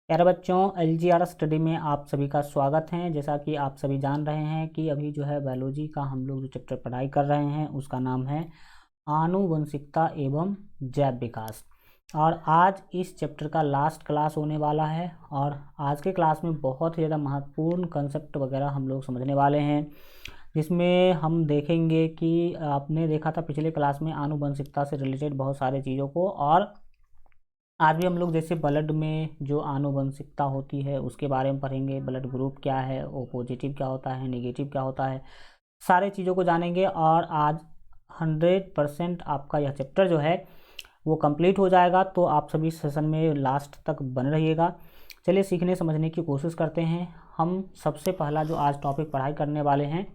प्यारे बच्चों, LGR study में आप सभी का स्वागत है। जैसा कि आप सभी जान रहे हैं कि अभी जो है बायोलॉजी का हम लोग जो चैप्टर पढ़ाई कर रहे हैं उसका नाम है आनुवंशिकता एवं जैव विकास। और आज इस चैप्टर का लास्ट क्लास होने वाला है और आज के क्लास में बहुत ही ज़्यादा महत्वपूर्ण कंसेप्ट वगैरह हम लोग समझने वाले हैं, जिसमें हम देखेंगे कि आपने देखा था पिछले क्लास में आनुवंशिकता से रिलेटेड बहुत सारे चीज़ों को, और आज भी हम लोग जैसे ब्लड में जो आनुवंशिकता होती है उसके बारे में पढ़ेंगे। ब्लड ग्रुप क्या है, ओ पॉजिटिव क्या होता है, नेगेटिव क्या होता है, सारे चीज़ों को जानेंगे। और आज 100% आपका यह चैप्टर जो है वो कंप्लीट हो जाएगा, तो आप सभी सेशन में लास्ट तक बन रहिएगा। चलिए सीखने समझने की कोशिश करते हैं। हम सबसे पहला जो आज टॉपिक पढ़ाई करने वाले हैं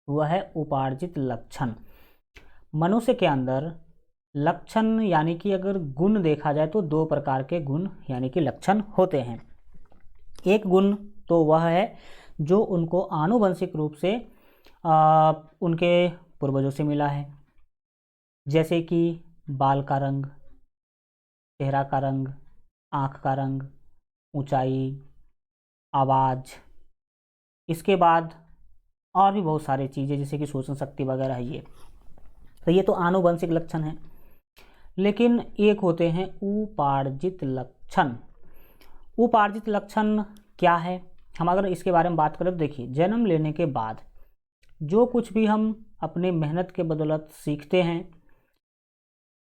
वह है उपार्जित लक्षण। मनुष्य के अंदर लक्षण यानी कि अगर गुण देखा जाए तो दो प्रकार के गुण यानी कि लक्षण होते हैं। एक गुण तो वह है जो उनको आनुवंशिक रूप से उनके पूर्वजों से मिला है, जैसे कि बाल का रंग, चेहरा का रंग, आँख का रंग, ऊंचाई, आवाज़। इसके बाद और भी बहुत सारी चीज़ें जैसे कि सोचन शक्ति वगैरह है। ये तो आनुवंशिक लक्षण है। लेकिन एक होते हैं उपार्जित लक्षण। उपार्जित लक्षण क्या है, हम अगर इसके बारे में बात करें तो देखिए, जन्म लेने के बाद जो कुछ भी हम अपने मेहनत के बदौलत सीखते हैं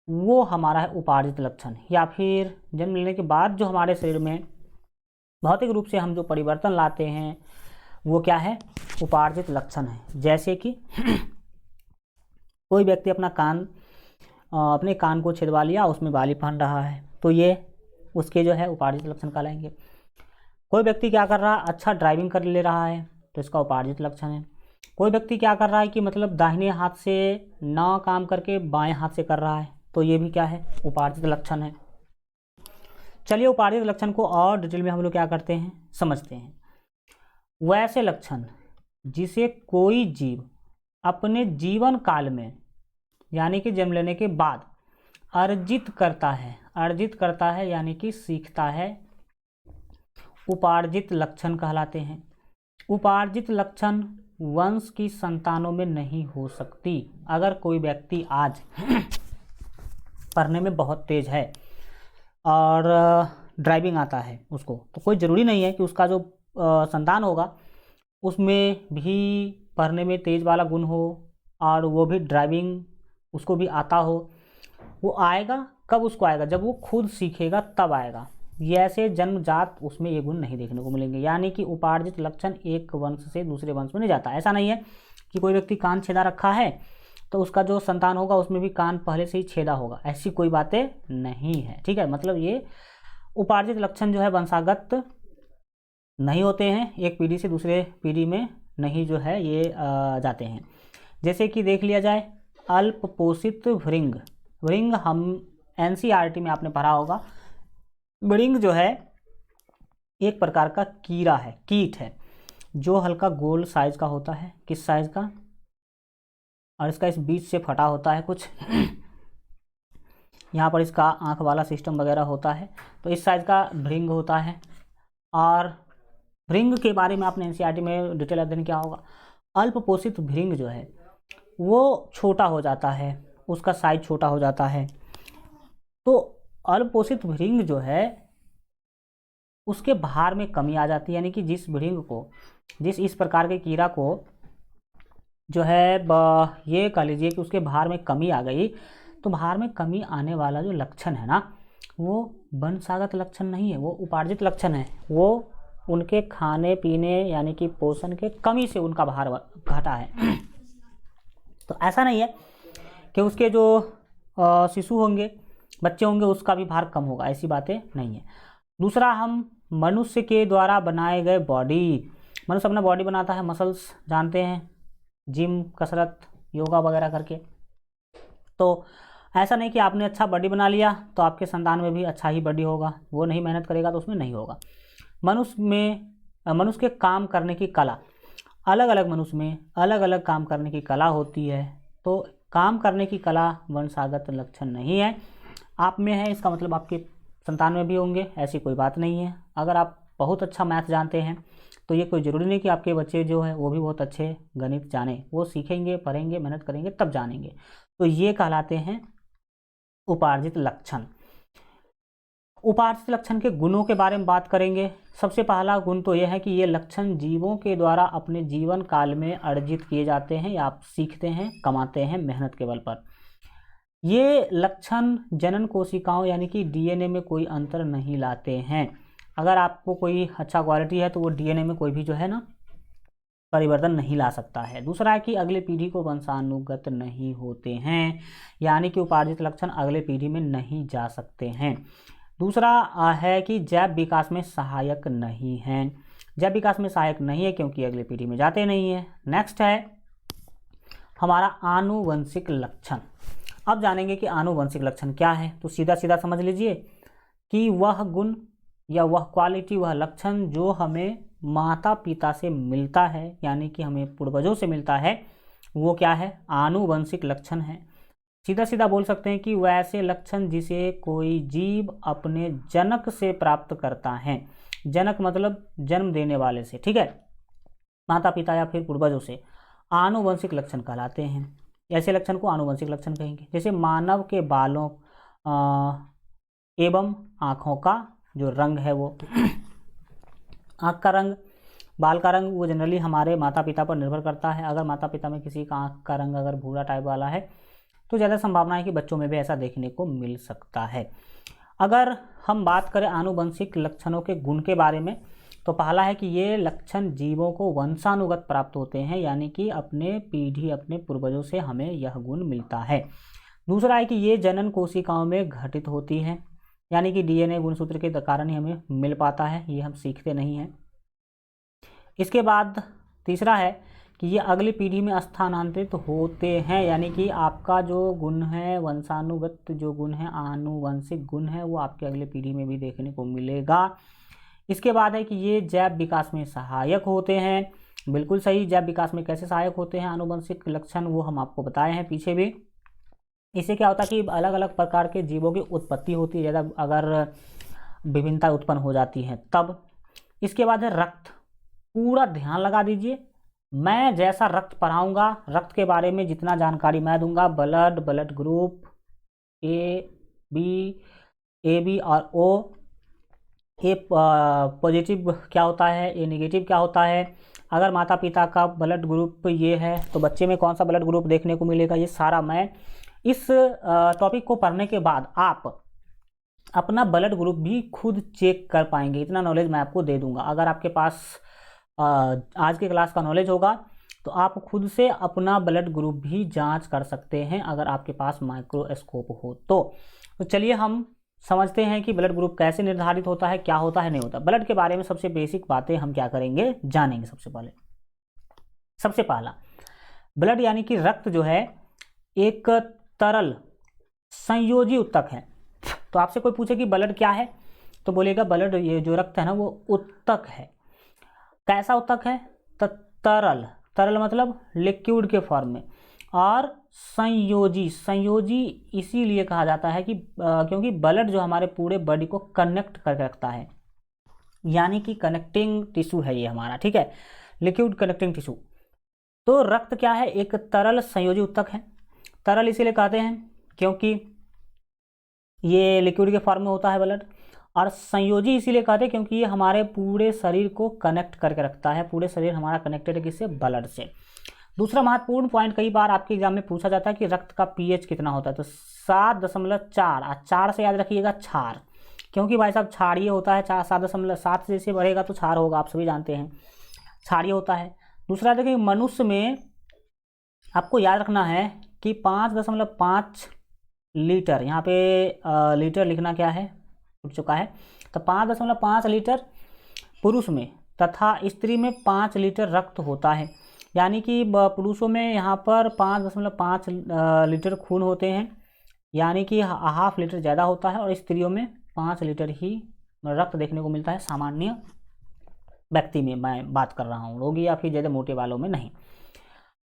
वो हमारा है उपार्जित लक्षण। या फिर जन्म लेने के बाद जो हमारे शरीर में भौतिक रूप से हम जो परिवर्तन लाते हैं वो क्या है, उपार्जित लक्षण है। जैसे कि कोई व्यक्ति अपने कान को छिदवा लिया, उसमें बाली पहन रहा है, तो ये उसके जो है उपार्जित लक्षण कहलाएंगे। कोई व्यक्ति क्या कर रहा है, अच्छा ड्राइविंग कर ले रहा है, तो इसका उपार्जित लक्षण है। कोई व्यक्ति क्या कर रहा है कि मतलब दाहिने हाथ से ना काम करके बाएं हाथ से कर रहा है, तो ये भी क्या है, उपार्जित लक्षण है। चलिए उपार्जित लक्षण को और डिटेल में हम लोग क्या करते हैं, समझते हैं। वैसे लक्षण जिसे कोई जीव अपने जीवन काल में यानी कि जन्म लेने के बाद अर्जित करता है यानी कि सीखता है, उपार्जित लक्षण कहलाते हैं। उपार्जित लक्षण वंश की संतानों में नहीं हो सकती। अगर कोई व्यक्ति आज पढ़ने में बहुत तेज है और ड्राइविंग आता है उसको, तो कोई ज़रूरी नहीं है कि उसका जो संतान होगा उसमें भी पढ़ने में तेज वाला गुण हो और वो भी ड्राइविंग उसको भी आता हो। वो आएगा कब, उसको आएगा जब वो खुद सीखेगा तब आएगा। ये ऐसे जन्मजात उसमें ये गुण नहीं देखने को मिलेंगे। यानी कि उपार्जित लक्षण एक वंश से दूसरे वंश में नहीं जाता। ऐसा नहीं है कि कोई व्यक्ति कान छेदा रखा है तो उसका जो संतान होगा उसमें भी कान पहले से ही छेदा होगा, ऐसी कोई बातें नहीं है। ठीक है, मतलब ये उपार्जित लक्षण जो है वंशागत नहीं होते हैं, एक पीढ़ी से दूसरे पीढ़ी में नहीं जो है ये जाते हैं। जैसे कि देख लिया जाए अल्प पोषित भृंग हम एनसीईआरटी में आपने पढ़ा होगा। भृंग जो है एक प्रकार का कीट है जो हल्का गोल साइज का होता है। किस साइज का, और इसका इस बीच से फटा होता है कुछ यहाँ पर इसका आँख वाला सिस्टम वगैरह होता है, तो इस साइज का भृंग होता है। और भृंग के बारे में आपने एनसीईआरटी में डिटेल अध्ययन किया होगा। अल्प पोषित भृंग जो है वो छोटा हो जाता है, उसका साइज छोटा हो जाता है। तो अल्प पोषित भृंग जो है उसके भार में कमी आ जाती है। यानी कि जिस भृंग को, जिस इस प्रकार के कीड़ा को जो है ये कह लीजिए कि उसके भार में कमी आ गई, तो भार में कमी आने वाला जो लक्षण है ना, वो वंशागत लक्षण नहीं है, वो उपार्जित लक्षण है। वो उनके खाने पीने यानी कि पोषण के कमी से उनका भार घटा है। तो ऐसा नहीं है कि उसके जो शिशु होंगे, बच्चे होंगे, उसका भी भार कम होगा, ऐसी बातें नहीं है। दूसरा, हम मनुष्य के द्वारा बनाए गए बॉडी, मनुष्य अपना बॉडी बनाता है, मसल्स जानते हैं, जिम कसरत योगा वगैरह करके। तो ऐसा नहीं कि आपने अच्छा बॉडी बना लिया तो आपके संतान में भी अच्छा ही बॉडी होगा, वो नहीं मेहनत करेगा तो उसमें नहीं होगा। मनुष्य के काम करने की कला अलग अलग, मनुष्य में अलग अलग काम करने की कला होती है। तो काम करने की कला वंशागत लक्षण नहीं है। आप में है इसका मतलब आपके संतान में भी होंगे, ऐसी कोई बात नहीं है। अगर आप बहुत अच्छा मैथ जानते हैं तो ये कोई ज़रूरी नहीं कि आपके बच्चे जो है वो भी बहुत अच्छे गणित जाने, वो सीखेंगे, पढ़ेंगे, मेहनत करेंगे तब जानेंगे। तो ये कहलाते हैं उपार्जित लक्षण। उपार्जित लक्षण के गुणों के बारे में बात करेंगे। सबसे पहला गुण तो यह है कि ये लक्षण जीवों के द्वारा अपने जीवन काल में अर्जित किए जाते हैं या आप सीखते हैं, कमाते हैं मेहनत के बल पर। ये लक्षण जनन कोशिकाओं यानी कि डीएनए में कोई अंतर नहीं लाते हैं। अगर आपको कोई अच्छा क्वालिटी है तो वो डीएनए में कोई भी जो है ना परिवर्तन नहीं ला सकता है। दूसरा है कि अगले पीढ़ी को वंशानुगत नहीं होते हैं, यानी कि उपार्जित लक्षण अगले पीढ़ी में नहीं जा सकते हैं। दूसरा है कि जैव विकास में सहायक नहीं है। जैव विकास में सहायक नहीं है क्योंकि अगले पीढ़ी में जाते नहीं है। नेक्स्ट है हमारा आनुवंशिक लक्षण। अब जानेंगे कि आनुवंशिक लक्षण क्या है। तो सीधा सीधा समझ लीजिए कि वह गुण या वह क्वालिटी, वह लक्षण जो हमें माता पिता से मिलता है यानी कि हमें पूर्वजों से मिलता है, वो क्या है? आनुवंशिक लक्षण है। सीधा सीधा बोल सकते हैं कि वैसे लक्षण जिसे कोई जीव अपने जनक से प्राप्त करता है। जनक मतलब जन्म देने वाले से, ठीक है, माता पिता या फिर पूर्वजों से, आनुवंशिक लक्षण कहलाते हैं। ऐसे लक्षण को आनुवंशिक लक्षण कहेंगे। जैसे मानव के बालों एवं आँखों का जो रंग है, वो आँख का रंग, बाल का रंग, वो जनरली हमारे माता पिता पर निर्भर करता है। अगर माता पिता में किसी का आँख का रंग अगर भूरा टाइप वाला है तो ज़्यादा संभावना है कि बच्चों में भी ऐसा देखने को मिल सकता है। अगर हम बात करें आनुवंशिक लक्षणों के गुण के बारे में, तो पहला है कि ये लक्षण जीवों को वंशानुगत प्राप्त होते हैं, यानी कि अपने पीढ़ी, अपने पूर्वजों से हमें यह गुण मिलता है। दूसरा है कि ये जनन कोशिकाओं में घटित होती है, यानी कि डीएनए गुणसूत्र के कारण ही हमें मिल पाता है, ये हम सीखते नहीं हैं। इसके बाद तीसरा है कि ये अगली पीढ़ी में स्थानांतरित होते हैं, यानी कि आपका जो गुण है, वंशानुगत जो गुण है, आनुवंशिक गुण है, वो आपके अगले पीढ़ी में भी देखने को मिलेगा। इसके बाद है कि ये जैव विकास में सहायक होते हैं। बिल्कुल सही। जैव विकास में कैसे सहायक होते हैं आनुवंशिक लक्षण, वो हम आपको बताए हैं पीछे भी। इससे क्या होता है कि अलग अलग प्रकार के जीवों की उत्पत्ति होती है, ज़्यादा अगर विभिन्नता उत्पन्न हो जाती है तब। इसके बाद है रक्त। पूरा ध्यान लगा दीजिए, मैं जैसा रक्त पढ़ाऊंगा, रक्त के बारे में जितना जानकारी मैं दूंगा, blood, blood group A B और ओ, ए पॉजिटिव क्या होता है, ए नेगेटिव क्या होता है, अगर माता पिता का ब्लड ग्रुप ये है तो बच्चे में कौन सा ब्लड ग्रुप देखने को मिलेगा, ये सारा मैं इस टॉपिक को पढ़ने के बाद आप अपना ब्लड ग्रुप भी खुद चेक कर पाएंगे। इतना नॉलेज मैं आपको दे दूंगा। अगर आपके पास आज के क्लास का नॉलेज होगा तो आप खुद से अपना ब्लड ग्रुप भी जांच कर सकते हैं, अगर आपके पास माइक्रोस्कोप हो तो चलिए हम समझते हैं कि ब्लड ग्रुप कैसे निर्धारित होता है, क्या होता है, नहीं होता। ब्लड के बारे में सबसे बेसिक बातें हम क्या करेंगे, जानेंगे। सबसे पहला, ब्लड यानी कि रक्त जो है एक तरल संयोजी उत्तक है। तो आपसे कोई पूछे कि ब्लड क्या है, तो बोलेगा ब्लड, ये जो रक्त है ना, वो उत्तक है। कैसा उत्तक है? तो तरल मतलब लिक्विड के फॉर्म में, और संयोजी इसीलिए कहा जाता है कि क्योंकि ब्लड जो हमारे पूरे बॉडी को कनेक्ट करके रखता है, यानी कि कनेक्टिंग टिश्यू है ये हमारा, ठीक है, लिक्विड कनेक्टिंग टिश्यू। तो रक्त क्या है? एक तरल संयोजी उत्तक है। तरल इसीलिए कहते हैं क्योंकि ये लिक्विड के फॉर्म में होता है ब्लड, और संयोजी इसीलिए कहते हैं क्योंकि ये हमारे पूरे शरीर को कनेक्ट करके रखता है। पूरे शरीर हमारा कनेक्टेड है किससे? ब्लड से। दूसरा महत्वपूर्ण पॉइंट, कई बार आपके एग्जाम में पूछा जाता है कि रक्त का पीएच कितना होता है, तो 7.4। 4 से याद रखिएगा क्षार, क्योंकि भाई साहब क्षारीय होता है। 7.7 से जैसे बढ़ेगा तो क्षार होगा, आप सभी जानते हैं, क्षारीय होता है। दूसरा देखिए, मनुष्य में आपको याद रखना है कि 5.5 लीटर, यहाँ पे लीटर लिखना क्या है, छूट चुका है, तो 5.5 लीटर पुरुष में तथा स्त्री में 5 लीटर रक्त होता है। यानी कि पुरुषों में यहाँ पर 5.5 लीटर खून होते हैं, यानी कि हाफ लीटर ज़्यादा होता है, और स्त्रियों में 5 लीटर ही रक्त देखने को मिलता है, सामान्य व्यक्ति में मैं बात कर रहा हूँ, रोगी या फिर ज़्यादा मोटे वालों में नहीं।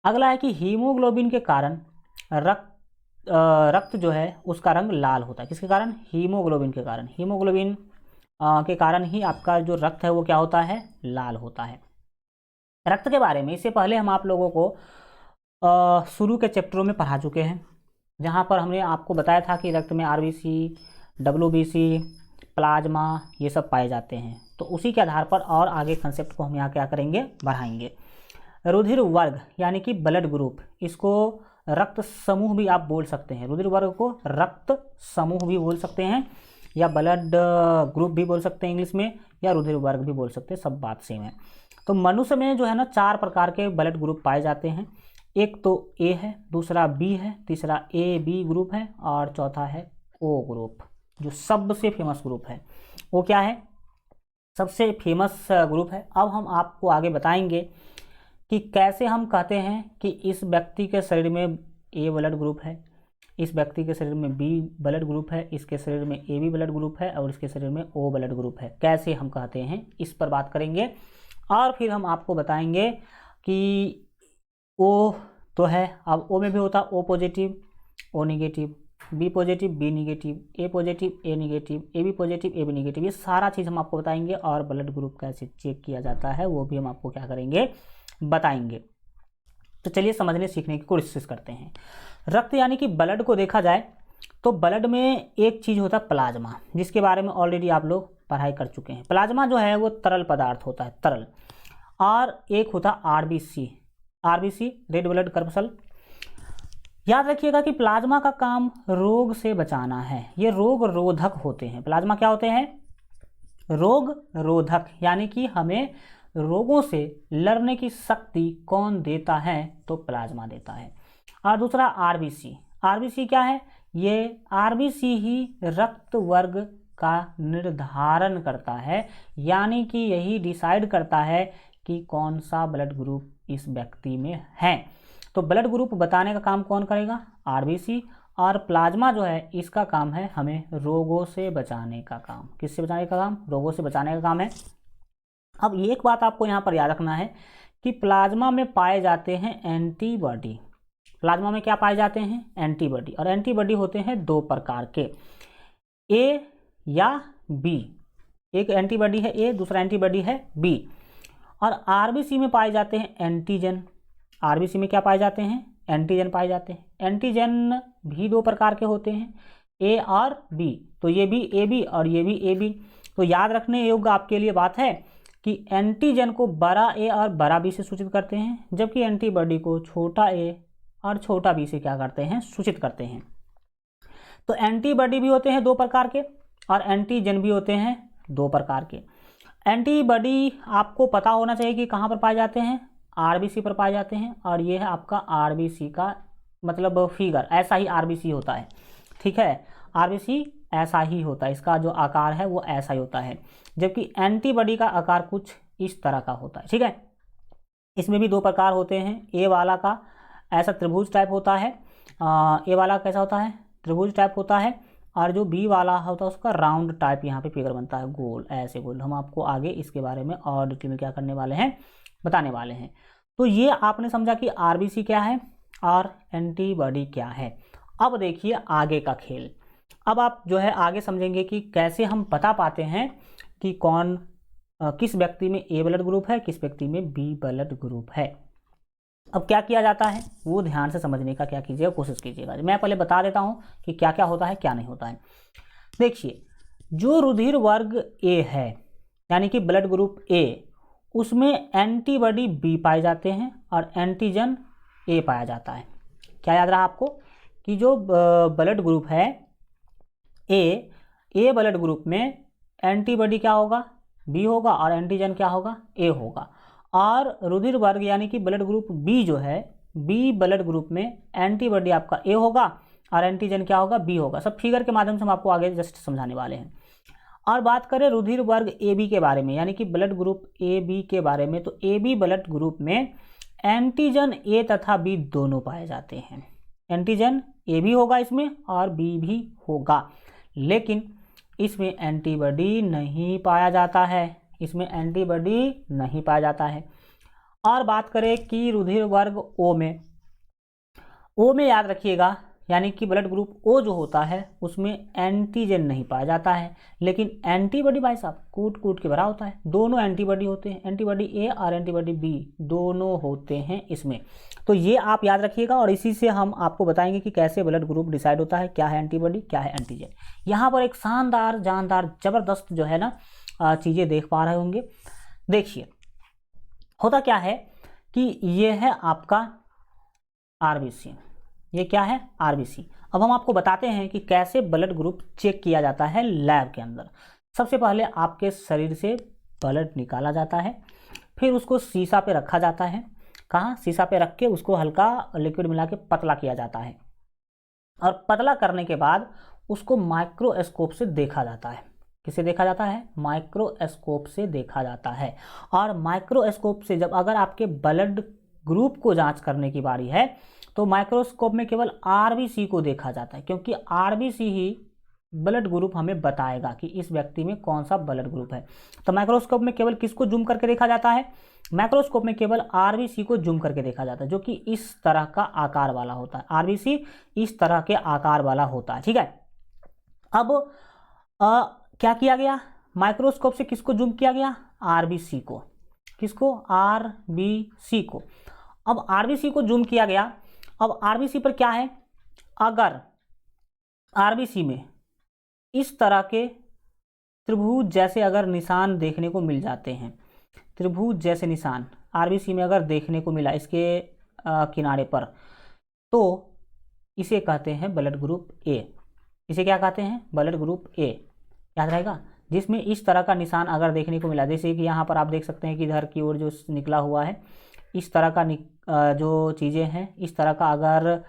अगला है कि हीमोग्लोबिन के कारण रक्त जो है उसका रंग लाल होता है। किसके कारण? हीमोग्लोबिन के कारण। हीमोग्लोबिन के कारण ही आपका जो रक्त है वो क्या होता है, लाल होता है। रक्त के बारे में इससे पहले हम आप लोगों को शुरू के चैप्टरों में पढ़ा चुके हैं, जहाँ पर हमने आपको बताया था कि रक्त में आरबीसी, डब्ल्यूबीसी, प्लाज्मा ये सब पाए जाते हैं। तो उसी के आधार पर और आगे कंसेप्ट को हम यहाँ क्या करेंगे, बढ़ाएंगे। रुधिर वर्ग यानी कि ब्लड ग्रुप, इसको रक्त समूह भी आप बोल सकते हैं। रुधिर वर्ग को रक्त समूह भी बोल सकते हैं, या ब्लड ग्रुप भी बोल सकते हैं इंग्लिश में, या रुधिर वर्ग भी बोल सकते हैं, सब बात सेम है। तो मनुष्य में जो है ना 4 प्रकार के ब्लड ग्रुप पाए जाते हैं। एक तो ए है, दूसरा बी है, तीसरा ए बी ग्रुप है, और चौथा है ओ ग्रुप, जो सबसे फेमस ग्रुप है। वो क्या है, सबसे फेमस ग्रुप है। अब हम आपको आगे बताएंगे कि कैसे हम कहते हैं कि इस व्यक्ति के शरीर में ए ब्लड ग्रुप है, इस व्यक्ति के शरीर में बी ब्लड ग्रुप है, इसके शरीर में ए बी ब्लड ग्रुप है, और इसके शरीर में ओ ब्लड ग्रुप है। कैसे हम कहते हैं इस पर बात करेंगे। और फिर हम आपको बताएंगे कि ओ तो है, अब ओ में भी होता है O positive, O negative, B positive, B negative, A positive, A negative, A B positive, A B negative. ये सारा चीज़ हम आपको बताएंगे, और ब्लड ग्रुप कैसे चेक किया जाता है वो भी हम आपको क्या करेंगे, बताएंगे। तो चलिए समझने सीखने की कोशिश करते हैं। रक्त यानी कि ब्लड को देखा जाए तो ब्लड में एक चीज़ होता है प्लाज्मा, जिसके बारे में ऑलरेडी आप लोग पढ़ाई कर चुके हैं। प्लाज्मा जो है वो तरल पदार्थ होता है, तरल। और एक होता है आरबीसी, आरबीसी रेड ब्लड कर्पसल। याद रखिएगा कि प्लाज्मा का काम रोग से बचाना है, ये रोग रोधक होते हैं। प्लाज्मा क्या होते हैं, रोग रोधक, यानी कि हमें रोगों से लड़ने की शक्ति कौन देता है, तो प्लाज्मा देता है। और दूसरा आरबीसी, आरबीसी क्या है, ये आरबीसी ही रक्त वर्ग का निर्धारण करता है, यानी कि यही डिसाइड करता है कि कौन सा ब्लड ग्रुप इस व्यक्ति में है। तो ब्लड ग्रुप बताने का काम कौन करेगा, आरबीसी। और प्लाज्मा जो है इसका काम है हमें रोगों से बचाने का काम। किससे बचाने का काम, रोगों से बचाने का काम है। अब एक बात आपको यहाँ पर याद रखना है कि प्लाज्मा में पाए जाते हैं एंटीबॉडी। प्लाज्मा में क्या पाए जाते हैं, एंटीबॉडी। और एंटीबॉडी होते हैं 2 प्रकार के, ए या बी। एक एंटीबॉडी है ए, दूसरा एंटीबॉडी है बी। और आरबीसी में पाए जाते हैं एंटीजन। आरबीसी में क्या पाए जाते हैं, एंटीजन पाए जाते हैं। एंटीजन भी 2 प्रकार के होते हैं, ए और बी। तो ये भी ए बी और ये भी ए बी। तो याद रखने योग्य आपके लिए बात है कि एंटीजन को बड़ा ए और बड़ा बी से सूचित करते हैं, जबकि एंटीबॉडी को छोटा ए और छोटा बी से क्या करते हैं, सूचित करते हैं। तो एंटीबॉडी भी होते हैं 2 प्रकार के, और एंटीजन भी होते हैं 2 प्रकार के। एंटीबॉडी आपको पता होना चाहिए कि कहाँ पर पाए जाते हैं, आरबीसी पर पाए जाते हैं। और ये है आपका आरबीसी का मतलब फिगर, ऐसा ही आरबीसी होता है, ठीक है। आरबीसी ऐसा ही होता है, इसका जो आकार है वो ऐसा ही होता है, जबकि एंटीबॉडी का आकार कुछ इस तरह का होता है, ठीक है। इसमें भी 2 प्रकार होते हैं। ए वाला का ऐसा त्रिभुज टाइप होता है, ए वाला कैसा होता है, त्रिभुज टाइप होता है। और जो बी वाला होता है उसका राउंड टाइप यहाँ पे फिगर बनता है, गोल, ऐसे गोल। हम आपको आगे इसके बारे में और डिटेल में क्या करने वाले हैं, बताने वाले हैं। तो ये आपने समझा कि आरबीसी क्या है और एंटीबॉडी क्या है। अब देखिए आगे का खेल। अब आप जो है आगे समझेंगे कि कैसे हम बता पाते हैं कि कौन किस व्यक्ति में ए ब्लड ग्रुप है, किस व्यक्ति में बी ब्लड ग्रुप है। अब क्या किया जाता है वो ध्यान से समझने का क्या कीजिएगा, कोशिश कीजिएगा। मैं पहले बता देता हूँ कि क्या क्या होता है, क्या नहीं होता है। देखिए, जो रुधिर वर्ग ए है यानी कि ब्लड ग्रुप ए, उसमें एंटीबॉडी बी पाए जाते हैं और एंटीजन ए पाया जाता है। क्या याद रहा आपको कि जो ब्लड ग्रुप है ए ब्लड ग्रुप में एंटीबॉडी क्या होगा, बी होगा, और एंटीजन क्या होगा, ए होगा। और रुधिर वर्ग यानी कि ब्लड ग्रुप बी जो है, बी ब्लड ग्रुप में एंटीबॉडी आपका ए होगा और एंटीजन क्या होगा, बी होगा। सब फिगर के माध्यम से हम आपको आगे जस्ट समझाने वाले हैं। और बात करें रुधिर वर्ग ए बी के बारे में, यानी कि ब्लड ग्रुप ए बी के बारे में, तो ए बी ब्लड ग्रुप में एंटीजन ए तथा बी दोनों पाए जाते हैं। एंटीजन ए भी होगा इसमें और बी भी होगा, लेकिन इसमें एंटीबॉडी नहीं पाया जाता है, इसमें एंटीबॉडी नहीं पाया जाता है। और बात करें कि रुधिर वर्ग ओ में याद रखिएगा यानी कि ब्लड ग्रुप ओ जो होता है उसमें एंटीजन नहीं पाया जाता है, लेकिन एंटीबॉडी भाई साहब कूट कूट के भरा होता है। दोनों एंटीबॉडी होते हैं, एंटीबॉडी ए और एंटीबॉडी बी दोनों होते हैं इसमें। तो ये आप याद रखिएगा और इसी से हम आपको बताएंगे कि कैसे ब्लड ग्रुप डिसाइड होता है, क्या है एंटीबॉडी क्या है एंटीजन। यहाँ पर एक शानदार जानदार जबरदस्त जो है ना चीज़ें देख पा रहे होंगे। देखिए होता क्या है कि ये है आपका आरबीसी, ये क्या है आरबीसी। अब हम आपको बताते हैं कि कैसे ब्लड ग्रुप चेक किया जाता है लैब के अंदर। सबसे पहले आपके शरीर से ब्लड निकाला जाता है, फिर उसको शीशा पे रखा जाता है। कहाँ? शीशा पे रख के उसको हल्का लिक्विड मिला के पतला किया जाता है, और पतला करने के बाद उसको माइक्रोस्कोप से देखा जाता है। किसे देखा जाता है? माइक्रोस्कोप से देखा जाता है। और माइक्रोस्कोप से जब अगर आपके ब्लड ग्रुप को जांच करने की बारी है तो माइक्रोस्कोप में केवल आरबीसी को देखा जाता है, क्योंकि आरबीसी ही ब्लड ग्रुप हमें बताएगा कि इस व्यक्ति में कौन सा ब्लड ग्रुप है। तो माइक्रोस्कोप में केवल किसको जूम करके देखा जाता है? माइक्रोस्कोप में केवल आरबीसी को जूम करके देखा जाता है, जो कि इस तरह का आकार वाला होता है। आरबीसी इस तरह के आकार वाला होता है, ठीक है। अब क्या किया गया? माइक्रोस्कोप से किसको जूम किया गया? आरबीसी को। किसको? आरबीसी को। अब आरबीसी को जूम किया गया। अब आरबीसी पर क्या है? अगर आरबीसी में इस तरह के त्रिभुज जैसे अगर निशान देखने को मिल जाते हैं, त्रिभुज जैसे निशान आरबीसी में अगर देखने को मिला इसके किनारे पर, तो इसे कहते हैं ब्लड ग्रुप ए। इसे क्या कहते हैं? ब्लड ग्रुप ए। याद रहेगा? जिसमें इस तरह का निशान अगर देखने को मिला, जैसे कि यहाँ पर आप देख सकते हैं कि इधर की ओर जो निकला हुआ है, इस तरह का जो चीज़ें हैं, इस तरह का अगर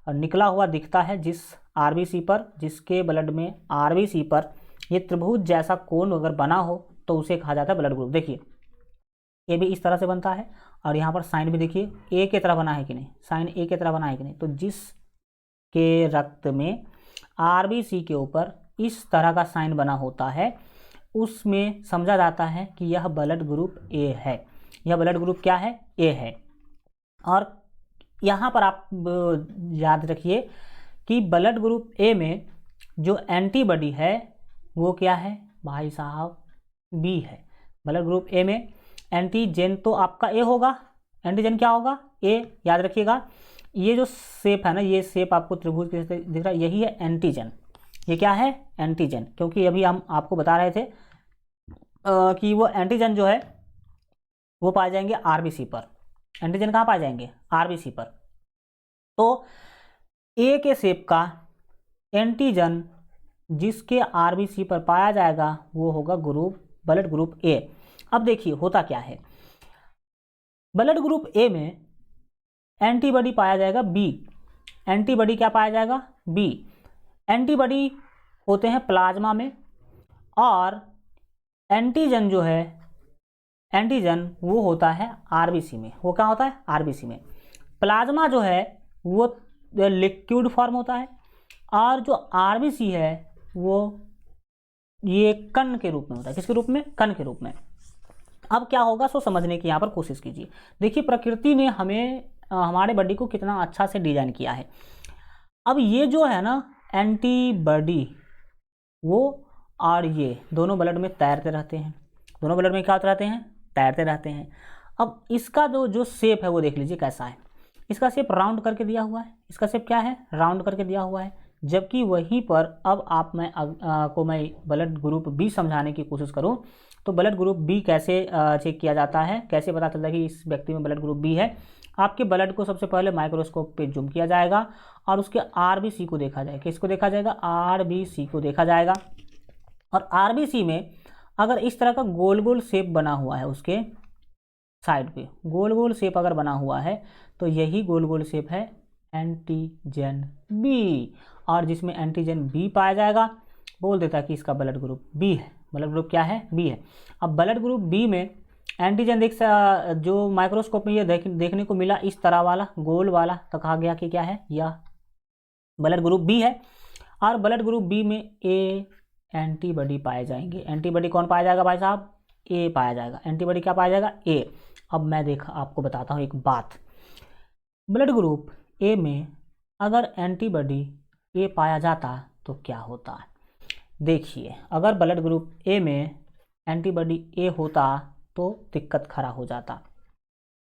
निकला हुआ दिखता है जिस आरबीसी पर, जिसके ब्लड में आरबीसी पर ये त्रिभुज जैसा कोण अगर बना हो तो उसे कहा जाता है ब्लड ग्रुप। देखिए ए भी इस तरह से बनता है, और यहाँ पर साइन भी देखिए ए की तरह बना है कि नहीं, साइन ए की तरह बना है कि नहीं। तो जिसके रक्त में आरबीसी के ऊपर इस तरह का साइन बना होता है उसमें समझा जाता है कि यह ब्लड ग्रुप ए है। यह ब्लड ग्रुप क्या है? ए है। और यहाँ पर आप याद रखिए कि ब्लड ग्रुप ए में जो एंटीबॉडी है वो क्या है भाई साहब? बी है। ब्लड ग्रुप ए में एंटीजन तो आपका ए होगा। एंटीजन क्या होगा? ए। याद रखिएगा ये जो शेप है ना, ये शेप आपको त्रिभुज के दिख रहा है, यही है एंटीजन। ये क्या है? एंटीजन। क्योंकि अभी हम आपको बता रहे थे कि वो एंटीजन जो है वो पाए जाएंगे आरबीसी पर। एंटीजन कहाँ पाए जाएंगे? आरबीसी पर। तो ए के शेप का एंटीजन जिसके आरबीसी पर पाया जाएगा वो होगा ब्लड ग्रुप ए। अब देखिए होता क्या है, ब्लड ग्रुप ए में एंटीबॉडी पाया जाएगा बी। एंटीबॉडी क्या पाया जाएगा? बी। एंटीबॉडी होते हैं प्लाज्मा में, और एंटीजन जो है, एंटीजन वो होता है आरबीसी में। वो क्या होता है? आरबीसी में। प्लाज्मा जो है वो लिक्विड फॉर्म होता है, और जो आरबीसी है वो ये कण के रूप में होता है। किसके रूप में? कण के रूप में। अब क्या होगा सो समझने की यहाँ पर कोशिश कीजिए। देखिए प्रकृति ने हमें हमारे बॉडी को कितना अच्छा से डिजाइन किया है। अब ये जो है ना एंटीबॉडी, वो और ये दोनों ब्लड में तैरते रहते हैं। दोनों ब्लड में क्या होते रहते हैं? तैरते रहते हैं। अब इसका जो शेप है वो देख लीजिए कैसा है। इसका शेप राउंड करके दिया हुआ है। इसका शेप क्या है? राउंड करके दिया हुआ है। जबकि वहीं पर अब मैं ब्लड ग्रुप बी समझाने की कोशिश करूं तो ब्लड ग्रुप बी कैसे चेक किया जाता है, कैसे पता चलता है कि इस व्यक्ति में ब्लड ग्रुप बी है। आपके ब्लड को सबसे पहले माइक्रोस्कोप पे जूम किया जाएगा और उसके आरबीसी को देखा जाएगा। किसको देखा जाएगा? आरबीसी को देखा जाएगा। और आरबीसी में अगर इस तरह का गोल गोल शेप बना हुआ है, उसके साइड पे गोल गोल शेप अगर बना हुआ है तो यही गोल गोल शेप है एंटीजन बी। और जिसमें एंटीजन बी पाया जाएगा बोल देता है कि इसका ब्लड ग्रुप बी है। ब्लड ग्रुप क्या है? बी है। अब ब्लड ग्रुप बी में एंटीजन जो माइक्रोस्कोप में ये देखने को मिला इस तरह वाला गोल वाला, तो कहा गया कि क्या है? यह ब्लड ग्रुप बी है। और ब्लड ग्रुप बी में ए एंटीबॉडी पाए जाएंगे। एंटीबॉडी कौन पाया जाएगा भाई साहब? ए पाया जाएगा। एंटीबॉडी क्या पाया जाएगा? ए। अब मैं आपको बताता हूँ एक बात। ब्लड ग्रुप ए में अगर एंटीबॉडी ए पाया जाता तो क्या होता है। देखिए, अगर ब्लड ग्रुप ए में एंटीबॉडी ए होता तो दिक्कत खड़ा हो जाता।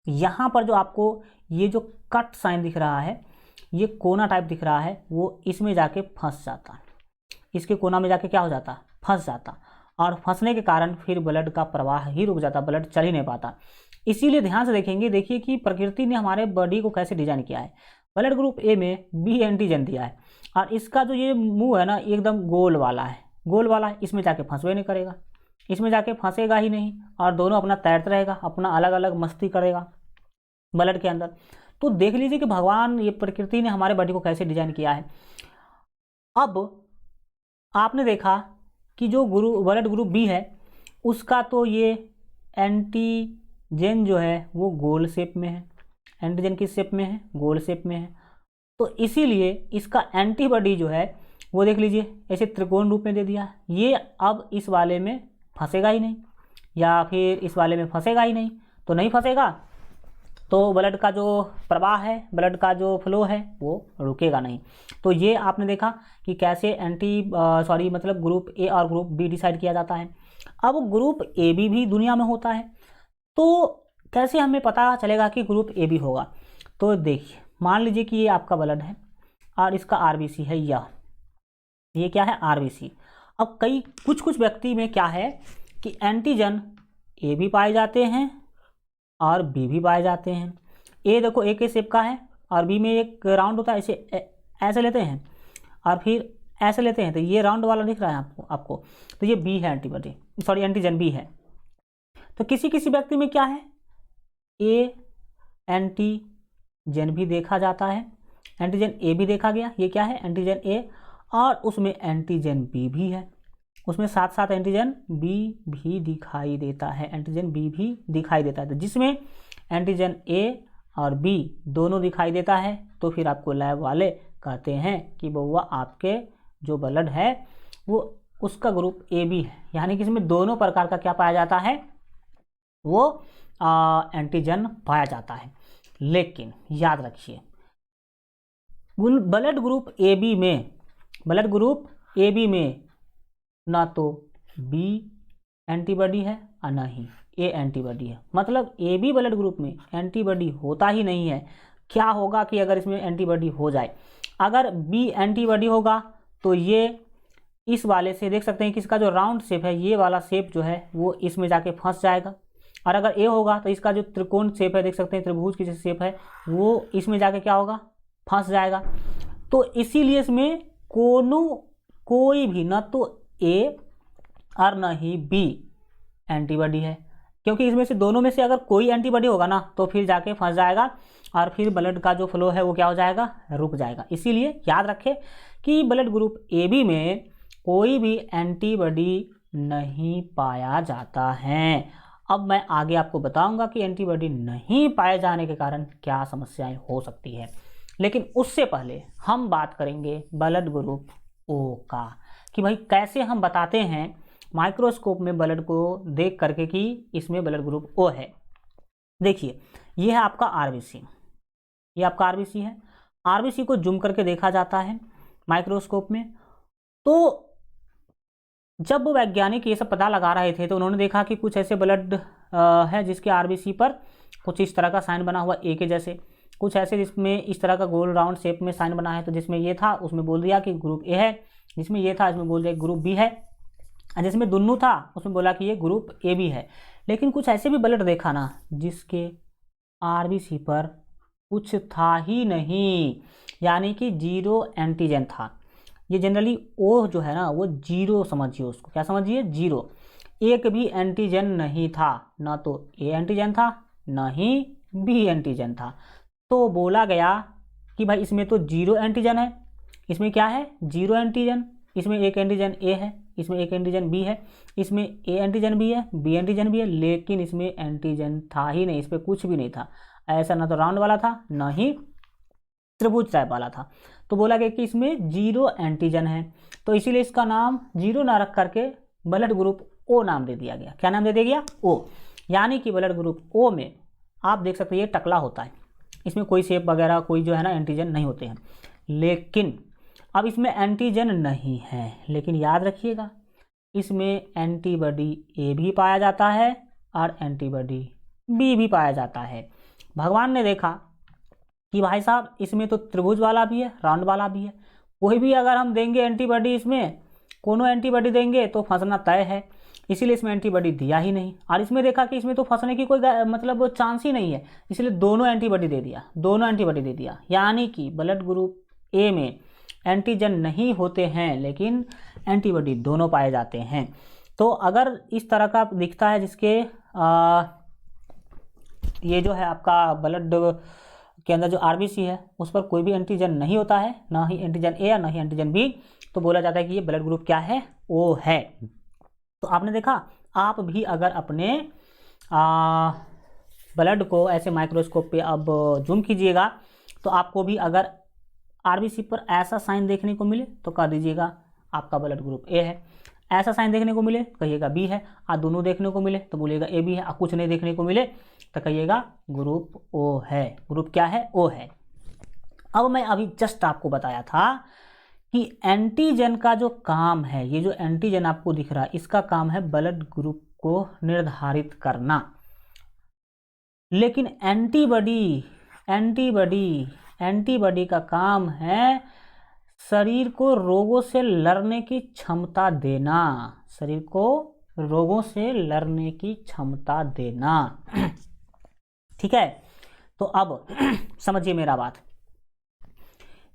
यहाँ पर जो आपको ये जो कट साइन दिख रहा है, ये कोना टाइप दिख रहा है, वो इसमें जाके फंस जाता, इसके कोना में जाके क्या हो जाता, फंस जाता, और फंसने के कारण फिर ब्लड का प्रवाह ही रुक जाता, ब्लड चल ही नहीं पाता। इसीलिए ध्यान से देखेंगे, देखिए कि प्रकृति ने हमारे बॉडी को कैसे डिजाइन किया है। ब्लड ग्रुप ए में बी एंटीजन दिया है, और इसका जो ये मुंह है ना एकदम गोल वाला है, गोल वाला है, इसमें जाके फंसवे नहीं करेगा, इसमें जाके फंसेगा ही नहीं, और दोनों अपना तैरता रहेगा, अपना अलग अलग मस्ती करेगा ब्लड के अंदर। तो देख लीजिए कि भगवान, ये प्रकृति ने हमारे बॉडी को कैसे डिजाइन किया है। अब आपने देखा कि जो ब्लड ग्रुप बी है उसका तो ये एंटीजन जो है वो गोल शेप में है, एंटीजन किस शेप में है, गोल शेप में है। तो इसीलिए इसका एंटीबॉडी जो है वो देख लीजिए ऐसे त्रिकोण रूप में दे दिया। ये अब इस वाले में फंसेगा ही नहीं, या फिर इस वाले में फंसेगा ही नहीं, तो नहीं फंसेगा तो ब्लड का जो प्रवाह है, ब्लड का जो फ्लो है वो रुकेगा नहीं। तो ये आपने देखा कि कैसे मतलब ग्रुप ए और ग्रुप बी डिसाइड किया जाता है। अब ग्रुप ए बी भी दुनिया में होता है, तो कैसे हमें पता चलेगा कि ग्रुप ए बी होगा। तो देखिए, मान लीजिए कि ये आपका ब्लड है और इसका आरबीसी है, ये क्या है, आरबीसी। अब कुछ व्यक्ति में क्या है कि एंटीजन ए भी पाए जाते हैं और बी भी पाए जाते हैं। ए देखो ए के शेप का है और बी में एक राउंड होता है, ऐसे लेते हैं और फिर ऐसे लेते हैं, तो ये राउंड वाला दिख रहा है आपको तो ये बी है, एंटीजन बी है। तो किसी किसी व्यक्ति में क्या है, ए एंटीजन भी देखा जाता है, एंटीजन ए भी देखा गया, ये क्या है, एंटीजन ए, और उसमें एंटीजन बी भी है, उसमें साथ साथ एंटीजन बी भी दिखाई देता है, एंटीजन बी भी दिखाई देता है। तो जिसमें एंटीजन ए और बी दोनों दिखाई देता है तो फिर आपको लैब वाले कहते हैं कि बउआ आपके जो ब्लड है वो उसका ग्रुप ए बी है, यानी कि इसमें दोनों प्रकार का क्या पाया जाता है, वो एंटीजन पाया जाता है। लेकिन याद रखिए, ब्लड ग्रुप ए बी में ना तो बी एंटीबॉडी है और ना ही ए एंटीबॉडी है, मतलब ए बी ब्लड ग्रुप में एंटीबॉडी होता ही नहीं है। क्या होगा कि अगर इसमें एंटीबॉडी हो जाए, अगर बी एंटीबॉडी होगा तो ये इस वाले से देख सकते हैं कि इसका जो राउंड शेप है, ये वाला शेप जो है वो इसमें जाके फंस जाएगा, और अगर ए होगा तो इसका जो त्रिकोण शेप है, देख सकते हैं त्रिभुज की जैसे शेप है, वो इसमें जाके क्या होगा, फंस जाएगा। तो इसीलिए इसमें कोई भी ना तो ए और ना ही बी एंटीबॉडी है, क्योंकि इसमें से दोनों में से अगर कोई एंटीबॉडी होगा ना तो फिर जाके फंस जाएगा और फिर ब्लड का जो फ्लो है वो क्या हो जाएगा, रुक जाएगा। इसीलिए याद रखें कि ब्लड ग्रुप ए बी में कोई भी एंटीबॉडी नहीं पाया जाता है। अब मैं आगे आपको बताऊंगा कि एंटीबॉडी नहीं पाए जाने के कारण क्या समस्याएं हो सकती है, लेकिन उससे पहले हम बात करेंगे ब्लड ग्रुप ओ का, कि भाई कैसे हम बताते हैं माइक्रोस्कोप में ब्लड को देख करके कि इसमें ब्लड ग्रुप ओ है। देखिए, ये है आपका आरबीसी, ये आपका आरबीसी है। आरबीसी को जूम करके देखा जाता है माइक्रोस्कोप में। तो जब वो वैज्ञानिक ये सब पता लगा रहे थे तो उन्होंने देखा कि कुछ ऐसे ब्लड है जिसके आरबीसी पर कुछ इस तरह का साइन बना हुआ ए के जैसे, कुछ ऐसे जिसमें इस तरह का गोल राउंड शेप में साइन बना है, तो जिसमें ये था उसमें बोल दिया कि ग्रुप ए है, जिसमें ये था इसमें बोल दिया ग्रुप बी है, जिसमें दोनों था उसमें बोला कि ये ग्रुप ए बी है। लेकिन कुछ ऐसे भी ब्लड देखा ना जिसके आरबीसी पर कुछ था ही नहीं, यानी कि जीरो एंटीजन था। ये जनरली ओ जो है ना वो जीरो समझिए, उसको क्या समझिए, जीरो, एक भी एंटीजन नहीं था, ना तो ए एंटीजन था ना ही बी एंटीजन था। तो बोला गया कि भाई इसमें तो जीरो एंटीजन है, इसमें क्या है, जीरो एंटीजन, इसमें एक एंटीजन ए है, इसमें एक एंटीजन बी है, इसमें ए एंटीजन भी है, बी एंटीजन भी है, लेकिन इसमें एंटीजन था ही नहीं, इस पर कुछ भी नहीं था। ऐसा ना तो राउंड वाला था ना ही त्रिभुज टाइप वाला था। तो बोला गया कि इसमें जीरो एंटीजन है, तो इसीलिए इसका नाम जीरो ना रख करके ब्लड ग्रुप ओ नाम दे दिया गया। क्या नाम दे दिया गया, ओ। यानी कि ब्लड ग्रुप ओ में आप देख सकते हैं ये टकला होता है, इसमें कोई शेप वगैरह कोई जो है ना एंटीजन नहीं होते हैं। लेकिन अब इसमें एंटीजन नहीं है, लेकिन याद रखिएगा इसमें एंटीबॉडी ए भी पाया जाता है और एंटीबॉडी बी भी पाया जाता है। भगवान ने देखा कि भाई साहब इसमें तो त्रिभुज वाला भी है, राउंड वाला भी है, कोई भी अगर हम देंगे एंटीबॉडी, इसमें कोनो एंटीबॉडी देंगे तो फंसना तय है, इसीलिए इसमें एंटीबॉडी दिया ही नहीं। और इसमें देखा कि इसमें तो फंसने की कोई मतलब चांस ही नहीं है, इसलिए दोनों एंटीबॉडी दे दिया, दोनों एंटीबॉडी दे दिया। यानी कि ब्लड ग्रुप ए में एंटीजन नहीं होते हैं लेकिन एंटीबॉडी दोनों पाए जाते हैं। तो अगर इस तरह का दिखता है जिसके ये जो है आपका ब्लड के अंदर जो आरबीसी है उस पर कोई भी एंटीजन नहीं होता है, ना ही एंटीजन ए और ना ही एंटीजन बी, तो बोला जाता है कि ये ब्लड ग्रुप क्या है, ओ है। तो आपने देखा, आप भी अगर अपने ब्लड को ऐसे माइक्रोस्कोप पे अब जूम कीजिएगा तो आपको भी अगर आरबीसी पर ऐसा साइन देखने को मिले तो कह दीजिएगा आपका ब्लड ग्रुप ए है, ऐसा साइन देखने को मिले कहिएगा बी है, और दोनों देखने को मिले तो बोलिएगा ए बी है, और कुछ नहीं देखने को मिले तो कहिएगा ग्रुप ओ है। ग्रुप क्या है, ओ है। अब मैं अभी जस्ट आपको बताया था कि एंटीजन का जो काम है, ये जो एंटीजन आपको दिख रहा है इसका काम है ब्लड ग्रुप को निर्धारित करना, लेकिन एंटीबॉडी का काम है शरीर को रोगों से लड़ने की क्षमता देना, शरीर को रोगों से लड़ने की क्षमता देना। ठीक है, तो अब समझिए मेरा बात,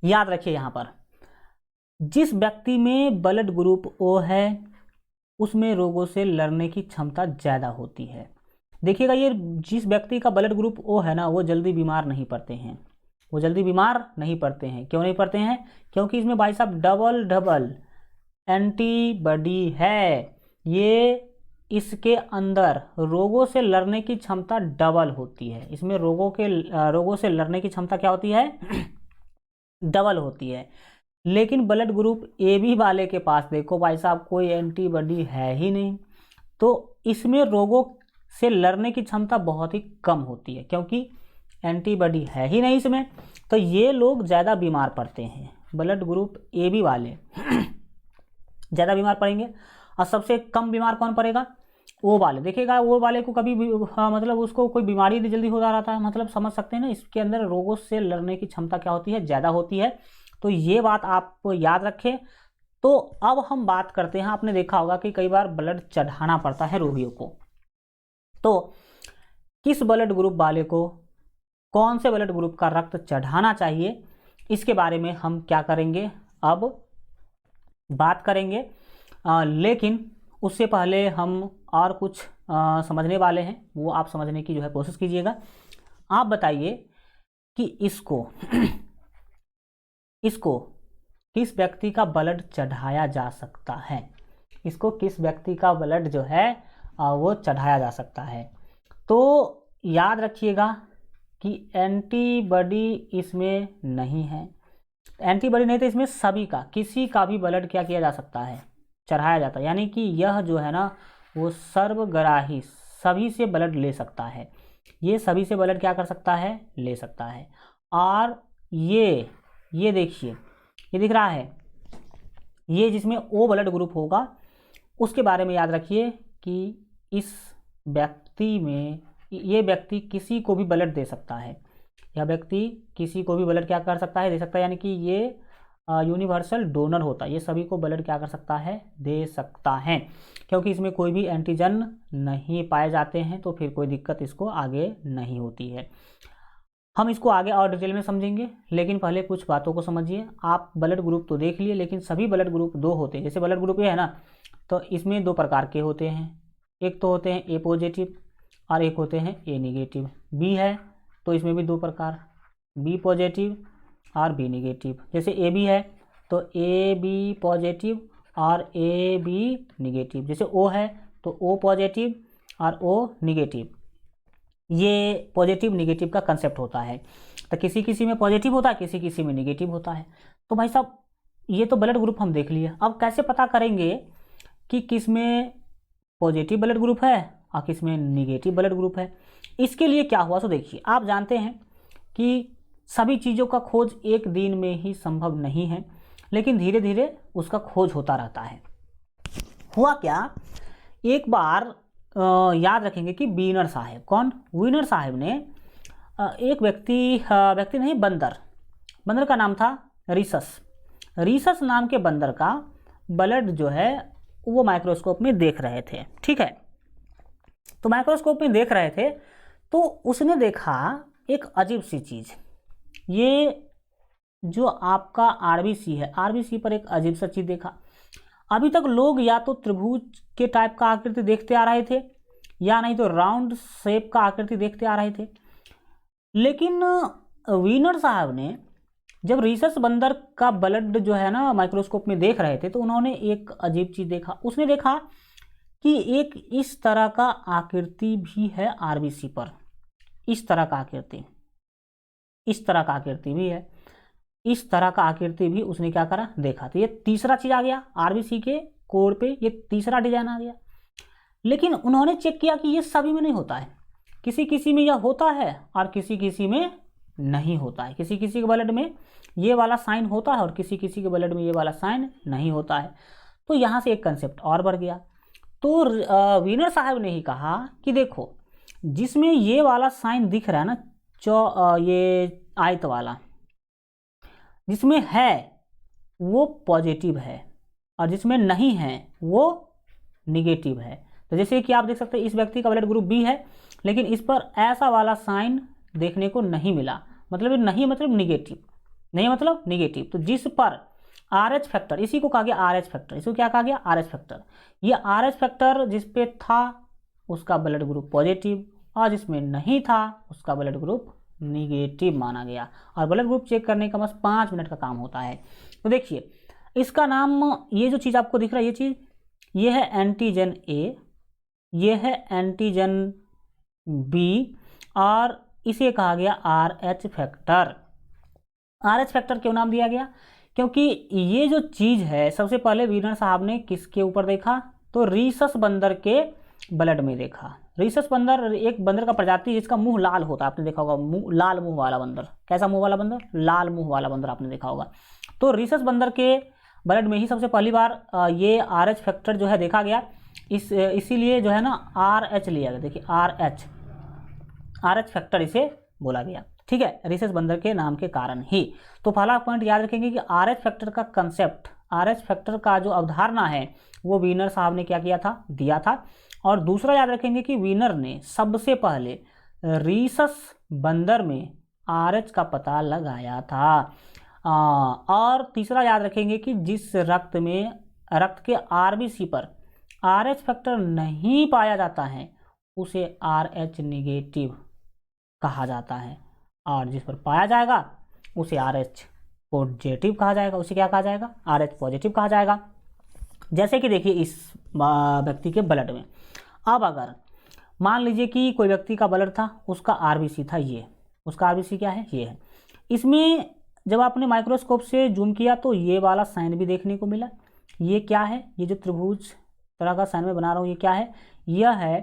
याद रखिए यहां पर जिस व्यक्ति में ब्लड ग्रुप ओ है उसमें रोगों से लड़ने की क्षमता ज़्यादा होती है। देखिएगा, ये जिस व्यक्ति का ब्लड ग्रुप ओ है ना, वो जल्दी बीमार नहीं पड़ते हैं, वो जल्दी बीमार नहीं पड़ते हैं। क्यों नहीं पड़ते हैं? क्योंकि इसमें भाई साहब डबल एंटीबॉडी है, ये इसके अंदर रोगों से लड़ने की क्षमता डबल होती है। इसमें रोगों से लड़ने की क्षमता क्या होती है? डबल होती है। लेकिन ब्लड ग्रुप ए बी वाले के पास देखो भाई साहब कोई एंटीबॉडी है ही नहीं, तो इसमें रोगों से लड़ने की क्षमता बहुत ही कम होती है, क्योंकि एंटीबॉडी है ही नहीं इसमें, तो ये लोग ज़्यादा बीमार पड़ते हैं। ब्लड ग्रुप ए बी वाले ज़्यादा बीमार पड़ेंगे, और सबसे कम बीमार कौन पड़ेगा? ओ वाले। देखिएगा, वो वाले को कभी भी मतलब उसको कोई बीमारी जल्दी होता रहता है, मतलब समझ सकते हैं ना, इसके अंदर रोगों से लड़ने की क्षमता क्या होती है? ज़्यादा होती है। तो ये बात आप याद रखें। तो अब हम बात करते हैं, आपने देखा होगा कि कई बार ब्लड चढ़ाना पड़ता है रोगियों को, तो किस ब्लड ग्रुप वाले को कौन से ब्लड ग्रुप का रक्त चढ़ाना चाहिए, इसके बारे में हम क्या करेंगे, अब बात करेंगे। लेकिन उससे पहले हम और कुछ समझने वाले हैं, वो आप समझने की जो है कोशिश कीजिएगा। आप बताइए कि इसको किस व्यक्ति का ब्लड चढ़ाया जा सकता है, इसको किस व्यक्ति का ब्लड जो है वो चढ़ाया जा सकता है। तो याद रखिएगा कि एंटीबॉडी इसमें नहीं है, एंटीबॉडी नहीं तो इसमें सभी का, किसी का भी ब्लड क्या किया जा सकता है? चढ़ाया जाता है। यानी कि यह जो है ना वो सर्वग्राही, सभी से ब्लड ले सकता है, ये सभी से ब्लड क्या कर सकता है? ले सकता है। और ये देखिए, ये दिख रहा है, ये जिसमें ओ ब्लड ग्रुप होगा उसके बारे में याद रखिए कि इस व्यक्ति में, ये व्यक्ति किसी को भी ब्लड दे सकता है, यह व्यक्ति किसी को भी ब्लड क्या कर सकता है? दे सकता है। यानी कि ये यूनिवर्सल डोनर होता है, ये सभी को ब्लड क्या कर सकता है? दे सकता है। क्योंकि इसमें कोई भी एंटीजन नहीं पाए जाते हैं, तो फिर कोई दिक्कत इसको आगे नहीं होती है। हम इसको आगे और डिटेल में समझेंगे, लेकिन पहले कुछ बातों को समझिए। आप ब्लड ग्रुप तो देख लिए, लेकिन सभी ब्लड ग्रुप दो होते हैं। जैसे ब्लड ग्रुप ये है ना, तो इसमें दो प्रकार के होते हैं, एक तो होते हैं ए पॉजिटिव और एक होते हैं ए निगेटिव। बी है तो इसमें भी दो प्रकार, बी पॉजिटिव और बी निगेटिव। जैसे ए बी है तो ए बी पॉजिटिव और ए बी निगेटिव। जैसे ओ है तो ओ पॉजिटिव और ओ निगेटिव। ये पॉजिटिव निगेटिव का कंसेप्ट होता है। तो किसी किसी में पॉजिटिव होता है, किसी किसी में निगेटिव होता है। तो भाई साहब ये तो ब्लड ग्रुप हम देख लिए, अब कैसे पता करेंगे कि किस में पॉजिटिव ब्लड ग्रुप है और किस में निगेटिव ब्लड ग्रुप है? इसके लिए क्या हुआ, तो देखिए, आप जानते हैं कि सभी चीज़ों का खोज एक दिन में ही संभव नहीं है, लेकिन धीरे धीरे उसका खोज होता रहता है। हुआ क्या, एक बार याद रखेंगे कि वीनर साहब, कौन, वीनर साहब ने एक व्यक्ति नहीं, बंदर का नाम था रीसस नाम के बंदर का ब्लड जो है वो माइक्रोस्कोप में देख रहे थे। ठीक है, तो माइक्रोस्कोप में देख रहे थे तो उसने देखा एक अजीब सी चीज़। ये जो आपका आरबीसी है, आरबीसी पर एक अजीब सा चीज़ देखा। अभी तक लोग या तो त्रिभुज के टाइप का आकृति देखते आ रहे थे या नहीं तो राउंड शेप का आकृति देखते आ रहे थे, लेकिन वीनर साहब ने जब रीसस बंदर का ब्लड जो है ना माइक्रोस्कोप में देख रहे थे तो उन्होंने एक अजीब चीज़ देखा। उसने देखा कि एक इस तरह का आकृति भी है आरबीसी पर, इस तरह का आकृति, इस तरह का आकृति भी है, इस तरह का आकृति भी उसने क्या करा, देखा। तो ये तीसरा चीज़ आ गया आरबीसी के कोड पे, ये तीसरा डिजाइन आ गया। लेकिन उन्होंने चेक किया कि ये सभी में नहीं होता है, किसी किसी में यह होता है और किसी किसी में नहीं होता है। किसी किसी के ब्लड में ये वाला साइन होता है और किसी किसी के ब्लड में ये वाला साइन नहीं होता है। तो यहाँ से एक कंसेप्ट और बढ़ गया। तो वीनर साहब ने ही कहा कि देखो, जिसमें ये वाला साइन दिख रहा है ना, ये आयत वाला, जिसमें है वो पॉजिटिव है और जिसमें नहीं है वो निगेटिव है। तो जैसे कि आप देख सकते हैं इस व्यक्ति का ब्लड ग्रुप बी है, लेकिन इस पर ऐसा वाला साइन देखने को नहीं मिला, मतलब नहीं मतलब निगेटिव, नहीं मतलब निगेटिव। तो जिस पर RH फैक्टर, इसी को कहा गया RH फैक्टर, इसको क्या कहा गया, RH फैक्टर। ये RH फैक्टर जिस पे था उसका ब्लड ग्रुप पॉजिटिव और जिसमें नहीं था उसका ब्लड ग्रुप निगेटिव माना गया। और ब्लड ग्रुप चेक करने का बस 5 मिनट का काम होता है। तो देखिए इसका नाम, ये जो चीज़ आपको दिख रहा है, ये चीज़, ये है एंटीजन ए, ये है एंटीजन बी और इसे कहा गया RH फैक्टर। RH फैक्टर क्यों नाम दिया गया, क्योंकि ये जो चीज़ है सबसे पहले वीनर साहब ने किसके ऊपर देखा, तो रीसस बंदर के ब्लड में देखा। रीसस बंदर एक बंदर का प्रजाति जिसका मुंह लाल होता है, आपने देखा होगा, मुंह लाल, मुंह वाला बंदर। कैसा मुंह वाला बंदर, लाल मुंह वाला बंदर आपने देखा होगा। तो रीसस बंदर के ब्लड में ही सबसे पहली बार ये RH फैक्टर जो है देखा गया। इसीलिए जो है ना RH लिया गया। देखिए RH फैक्टर इसे बोला गया। ठीक है, रीसस बंदर के नाम के कारण ही। तो पहला पॉइंट याद रखेंगे कि RH फैक्टर का कंसेप्ट, RH फैक्टर का जो अवधारणा है वो वीनर साहब ने क्या किया था, दिया था। और दूसरा याद रखेंगे कि वीनर ने सबसे पहले रीसस बंदर में RH का पता लगाया था। और तीसरा याद रखेंगे कि जिस रक्त के RBC पर RH फैक्टर नहीं पाया जाता है उसे RH निगेटिव कहा जाता है, और जिस पर पाया जाएगा उसे RH पॉजिटिव कहा जाएगा। उसे क्या कहा जाएगा, RH पॉजिटिव कहा जाएगा। जैसे कि देखिए इस व्यक्ति के ब्लड में, अब अगर मान लीजिए कि कोई व्यक्ति का ब्लड था, उसका RBC था ये, उसका RBC क्या है, ये है। इसमें जब आपने माइक्रोस्कोप से जूम किया तो ये वाला साइन भी देखने को मिला। ये क्या है, ये जो त्रिभुज तरह का साइन में बना रहा हूँ, ये क्या है, यह है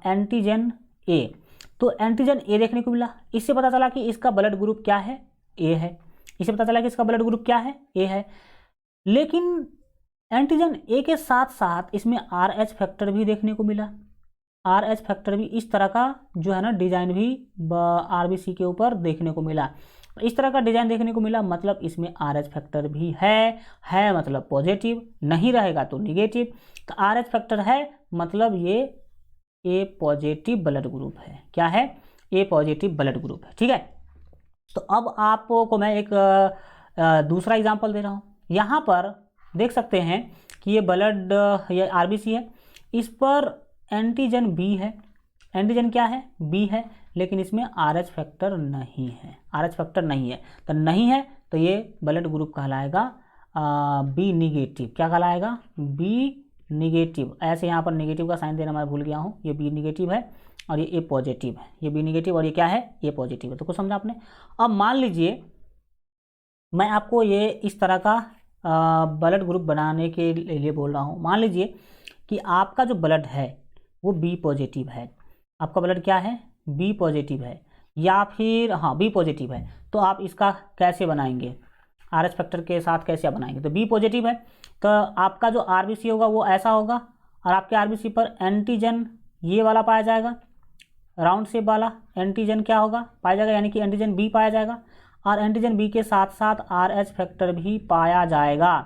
एंटीजन ए। तो एंटीजन ए देखने को मिला। इससे पता चला कि इसका ब्लड ग्रुप क्या है, ए है। इससे पता चला कि इसका ब्लड ग्रुप क्या है, ए है। लेकिन एंटीजन ए के साथ साथ इसमें RH फैक्टर भी देखने को मिला। RH फैक्टर भी इस तरह का जो है ना डिजाइन भी RBC के ऊपर देखने को मिला। इस तरह का डिजाइन देखने को मिला, मतलब इसमें RH फैक्टर भी है मतलब पॉजिटिव, नहीं रहेगा तो निगेटिव। तो RH फैक्टर है मतलब ये ए पॉजिटिव ब्लड ग्रुप है। क्या है, ए पॉजिटिव ब्लड ग्रुप है। ठीक है, तो अब आपको मैं एक दूसरा एग्जांपल दे रहा हूँ। यहाँ पर देख सकते हैं कि ये ब्लड, ये RBC है, इस पर एंटीजन बी है। एंटीजन क्या है, बी है, लेकिन इसमें RH फैक्टर नहीं है। RH फैक्टर नहीं है, तो नहीं है तो ये ब्लड ग्रुप कहलाएगा बी निगेटिव। क्या कहलाएगा, बी निगेटिव। ऐसे यहाँ पर निगेटिव का साइन देना मैं भूल गया हूँ। ये बी निगेटिव है और ये ए पॉजिटिव है। ये बी निगेटिव और ये क्या है, ए पॉजिटिव है। तो कुछ समझा आपने। अब मान लीजिए मैं आपको ये इस तरह का ब्लड ग्रुप बनाने के लिए बोल रहा हूँ। मान लीजिए कि आपका जो ब्लड है वो बी पॉजिटिव है। आपका ब्लड क्या है, बी पॉजिटिव है, या फिर हाँ बी पॉजिटिव है, तो आप इसका कैसे बनाएंगे, आर एच फैक्टर के साथ कैसे आप बनाएंगे। तो बी पॉजिटिव है तो आपका जो आरबीसी होगा वो ऐसा होगा, और आपके आरबीसी पर एंटीजन ये वाला पाया जाएगा, राउंड शेप वाला एंटीजन क्या होगा पाया जाएगा, यानी कि एंटीजन बी पाया जाएगा, और एंटीजन बी के साथ साथ आर एच फैक्टर भी पाया जाएगा,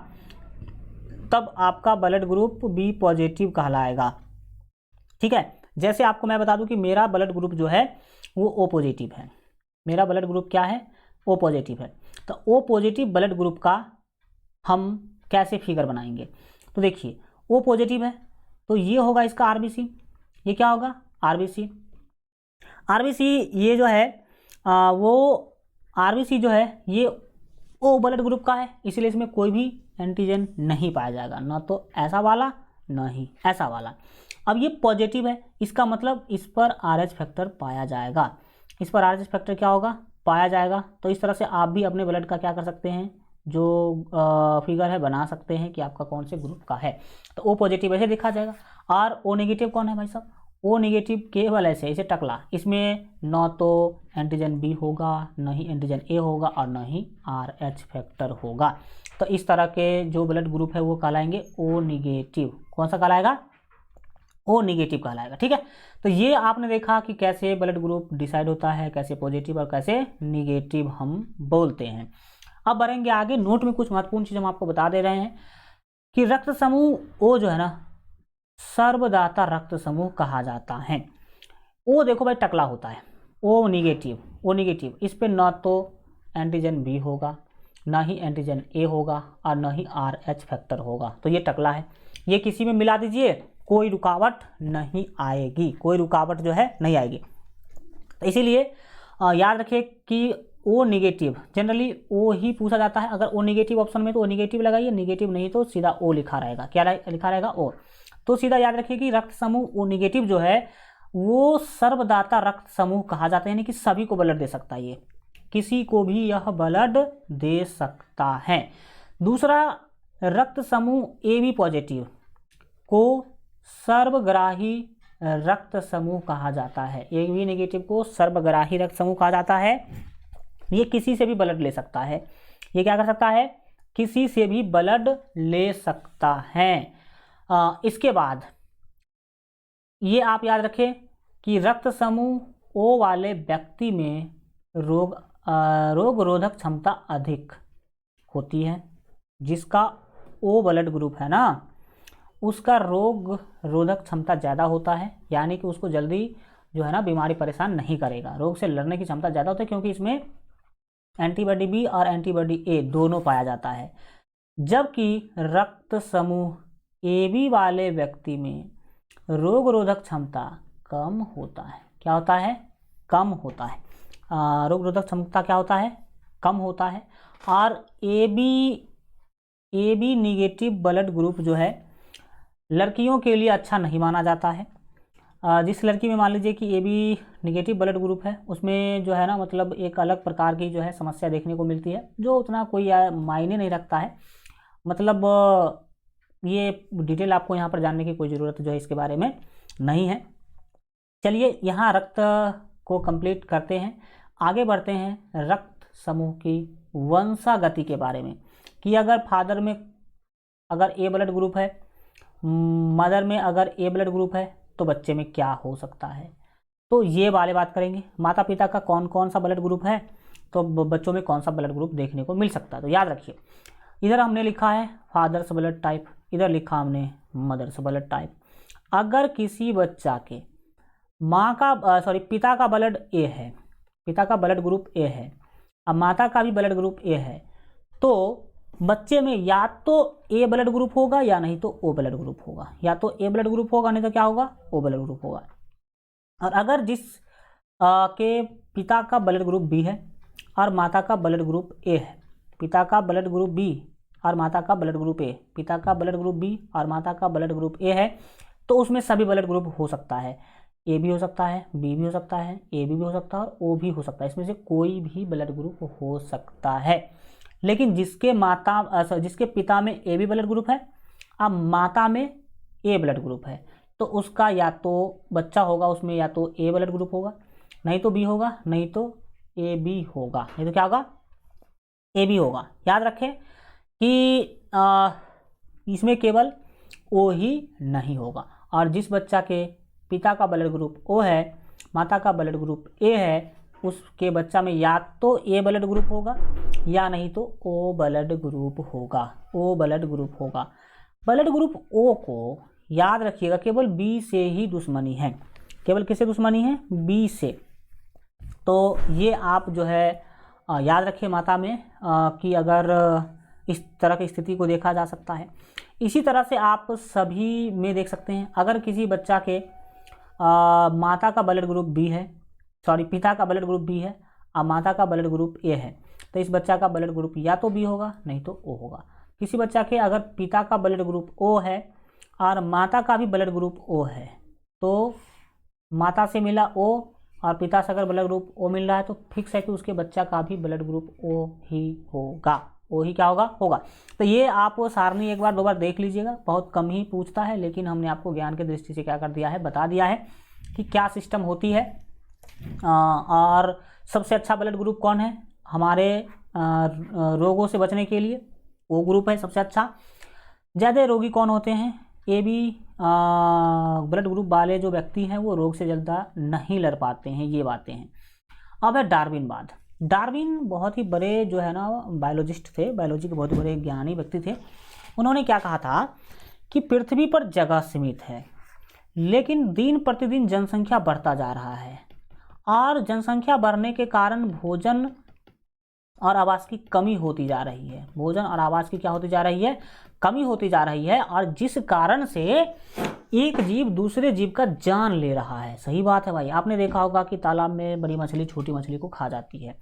तब आपका ब्लड ग्रुप बी पॉजिटिव कहलाएगा। ठीक है, जैसे आपको मैं बता दूं कि मेरा ब्लड ग्रुप जो है वो ओ पॉजिटिव है, मेरा ब्लड ग्रुप क्या है, ओ पॉजिटिव है। तो ओ पॉजिटिव ब्लड ग्रुप का हम कैसे फिगर बनाएंगे, तो देखिए ओ पॉजिटिव है तो ये होगा इसका आरबीसी, ये क्या होगा आरबीसी, आरबीसी ये जो है वो आरबीसी जो है ये ओ ब्लड ग्रुप का है, इसलिए इसमें कोई भी एंटीजन नहीं पाया जाएगा, ना तो ऐसा वाला ना ही ऐसा वाला। अब ये पॉजिटिव है, इसका मतलब इस पर आर एच फैक्टर पाया जाएगा, इस पर आर एच फैक्टर क्या होगा पाया जाएगा। तो इस तरह से आप भी अपने ब्लड का क्या कर सकते हैं, जो फिगर है बना सकते हैं कि आपका कौन से ग्रुप का है। तो ओ पॉजिटिव ऐसे देखा जाएगा, और ओ नेगेटिव कौन है भाई साहब, ओ नेगेटिव केवल ऐसे टकला, इसमें न तो एंटीजन बी होगा, न ही एंटीजन ए होगा, और न ही आर एच फैक्टर होगा। तो इस तरह के जो ब्लड ग्रुप है वो कहलाएंगे ओ निगेटिव। कौन सा कहलाएगा, ओ निगेटिव कहलाएगा। ठीक है, तो ये आपने देखा कि कैसे ब्लड ग्रुप डिसाइड होता है, कैसे पॉजिटिव और कैसे निगेटिव हम बोलते हैं। अब बढ़ेंगे आगे, नोट में कुछ महत्वपूर्ण चीज़ हम आपको बता दे रहे हैं कि रक्त समूह ओ जो है ना सर्वदाता रक्त समूह कहा जाता है। ओ देखो भाई टकला होता है, ओ निगेटिव, इस पे न तो एंटीजन बी होगा, ना ही एंटीजन ए होगा, और न ही आर एच फैक्टर होगा, तो ये टकला है। ये किसी में मिला दीजिए, कोई रुकावट नहीं आएगी, कोई रुकावट जो है नहीं आएगी। तो इसीलिए याद रखिए कि ओ निगेटिव जनरली ओ ही पूछा जाता है, अगर ओ निगेटिव ऑप्शन में तो ओ निगेटिव लगाइए, निगेटिव नहीं तो सीधा ओ लिखा रहेगा। क्या लिखा रहेगा, ओ। तो सीधा याद रखिए कि रक्त समूह ओ निगेटिव जो है वो सर्वदाता रक्त समूह कहा जाता है, यानी कि सभी को ब्लड दे सकता है, ये किसी को भी यह ब्लड दे सकता है। दूसरा, रक्त समूह ए बी पॉजिटिव को सर्वग्राही रक्त समूह कहा जाता है, ए बी नेगेटिव को सर्वग्राही रक्त समूह कहा जाता है। ये किसी से भी ब्लड ले सकता है, ये क्या कर सकता है, किसी से भी ब्लड ले सकता है। इसके बाद ये आप याद रखें कि रक्त समूह ओ वाले व्यक्ति में रोग रोधक क्षमता अधिक होती है, जिसका ओ ब्लड ग्रुप है ना उसका रोग रोधक क्षमता ज़्यादा होता है, यानी कि उसको जल्दी जो है ना बीमारी परेशान नहीं करेगा, रोग से लड़ने की क्षमता ज़्यादा होती है, क्योंकि इसमें एंटीबॉडी बी और एंटीबॉडी ए दोनों पाया जाता है। जबकि रक्त समूह ए बी वाले व्यक्ति में रोग रोधक क्षमता कम होता है। क्या होता है, कम होता है। रोग रोधक क्षमता क्या होता है, कम होता है। और A B negative blood group जो है लड़कियों के लिए अच्छा नहीं माना जाता है। जिस लड़की में मान लीजिए कि A B negative blood group है उसमें जो है ना मतलब एक अलग प्रकार की जो है समस्या देखने को मिलती है, जो उतना कोई मायने नहीं रखता है। मतलब ये डिटेल आपको यहाँ पर जानने की कोई ज़रूरत जो है इसके बारे में नहीं है। चलिए यहाँ रक्त को कंप्लीट करते हैं, आगे बढ़ते हैं रक्त समूह की वंशागति के बारे में, कि अगर फादर में अगर ए ब्लड ग्रुप है, मदर में अगर ए ब्लड ग्रुप है, तो बच्चे में क्या हो सकता है। तो ये वाले बात करेंगे, माता पिता का कौन कौन सा ब्लड ग्रुप है, तो बच्चों में कौन सा ब्लड ग्रुप देखने को मिल सकता है। तो याद रखिए, इधर हमने लिखा है फादर्स ब्लड टाइप, इधर लिखा हमने मदर्स ब्लड टाइप। अगर किसी बच्चा के पिता का ब्लड ए है, पिता का ब्लड ग्रुप ए है, अब माता का भी ब्लड ग्रुप ए है, तो बच्चे में या तो ए ब्लड ग्रुप होगा या नहीं तो ओ ब्लड ग्रुप होगा, या तो ए ब्लड ग्रुप होगा नहीं तो क्या होगा, ओ ब्लड ग्रुप होगा। और अगर जिस के पिता का ब्लड ग्रुप बी है और माता का ब्लड ग्रुप ए है, पिता का ब्लड ग्रुप बी और माता का ब्लड ग्रुप ए, पिता का ब्लड ग्रुप बी और माता का ब्लड ग्रुप ए है, तो उसमें सभी ब्लड ग्रुप हो सकता है, ए भी हो सकता है, बी भी हो सकता है, ए भी हो सकता है और ओ भी हो सकता है, इसमें से कोई भी ब्लड ग्रुप हो सकता है। लेकिन जिसके पिता में ए बी ब्लड ग्रुप है अब माता में ए ब्लड ग्रुप है, तो उसका या तो बच्चा होगा उसमें या तो ए ब्लड ग्रुप होगा नहीं तो बी होगा, नहीं तो ए बी होगा, नहीं तो क्या होगा, ए बी होगा। याद रखें कि इसमें केवल ओ ही नहीं होगा, और जिस बच्चा के पिता का ब्लड ग्रुप ओ है, माता का ब्लड ग्रुप ए है, उसके बच्चा में या तो ए ब्लड ग्रुप होगा या नहीं तो ओ ब्लड ग्रुप होगा, ओ ब्लड ग्रुप होगा। ब्लड ग्रुप ओ को याद रखिएगा केवल बी से ही दुश्मनी है, केवल किससे दुश्मनी है, बी से। तो ये आप जो है याद रखिए माता में कि अगर इस तरह की स्थिति को देखा जा सकता है। इसी तरह से आप सभी में देख सकते हैं, अगर किसी बच्चा के माता का ब्लड ग्रुप बी है, सॉरी पिता का ब्लड ग्रुप बी है और माता का ब्लड ग्रुप ए है, तो इस बच्चा का ब्लड ग्रुप या तो बी होगा नहीं तो ओ होगा। किसी बच्चा के अगर पिता का ब्लड ग्रुप ओ है और माता का भी ब्लड ग्रुप ओ है, तो माता से मिला ओ और पिता से अगर ब्लड ग्रुप ओ मिल रहा है तो फिक्स है कि उसके बच्चा का भी ब्लड ग्रुप ओ ही होगा, ओ ही क्या होगा, होगा। तो ये आप वो सारणी एक बार दो बार देख लीजिएगा, बहुत कम ही पूछता है, लेकिन हमने आपको ज्ञान की दृष्टि से क्या कर दिया है, बता दिया है कि क्या सिस्टम होती है। और सबसे अच्छा ब्लड ग्रुप कौन है हमारे रोगों से बचने के लिए, ओ ग्रुप है सबसे अच्छा। ज़्यादा रोगी कौन होते हैं, ए बी ब्लड ग्रुप वाले जो व्यक्ति हैं वो रोग से ज़्यादा नहीं लड़ पाते हैं, ये बातें हैं। अब है डार्विनवाद। डार्विन बहुत ही बड़े जो है ना बायोलॉजिस्ट थे, बायोलॉजी के बहुत ही बड़े ज्ञानी व्यक्ति थे। उन्होंने क्या कहा था कि पृथ्वी पर जगह सीमित है, लेकिन दिन प्रतिदिन जनसंख्या बढ़ता जा रहा है, और जनसंख्या बढ़ने के कारण भोजन और आवास की कमी होती जा रही है, भोजन और आवास की क्या होती जा रही है, कमी होती जा रही है, और जिस कारण से एक जीव दूसरे जीव का जान ले रहा है। सही बात है भाई, आपने देखा होगा कि तालाब में बड़ी मछली छोटी मछली को खा जाती है,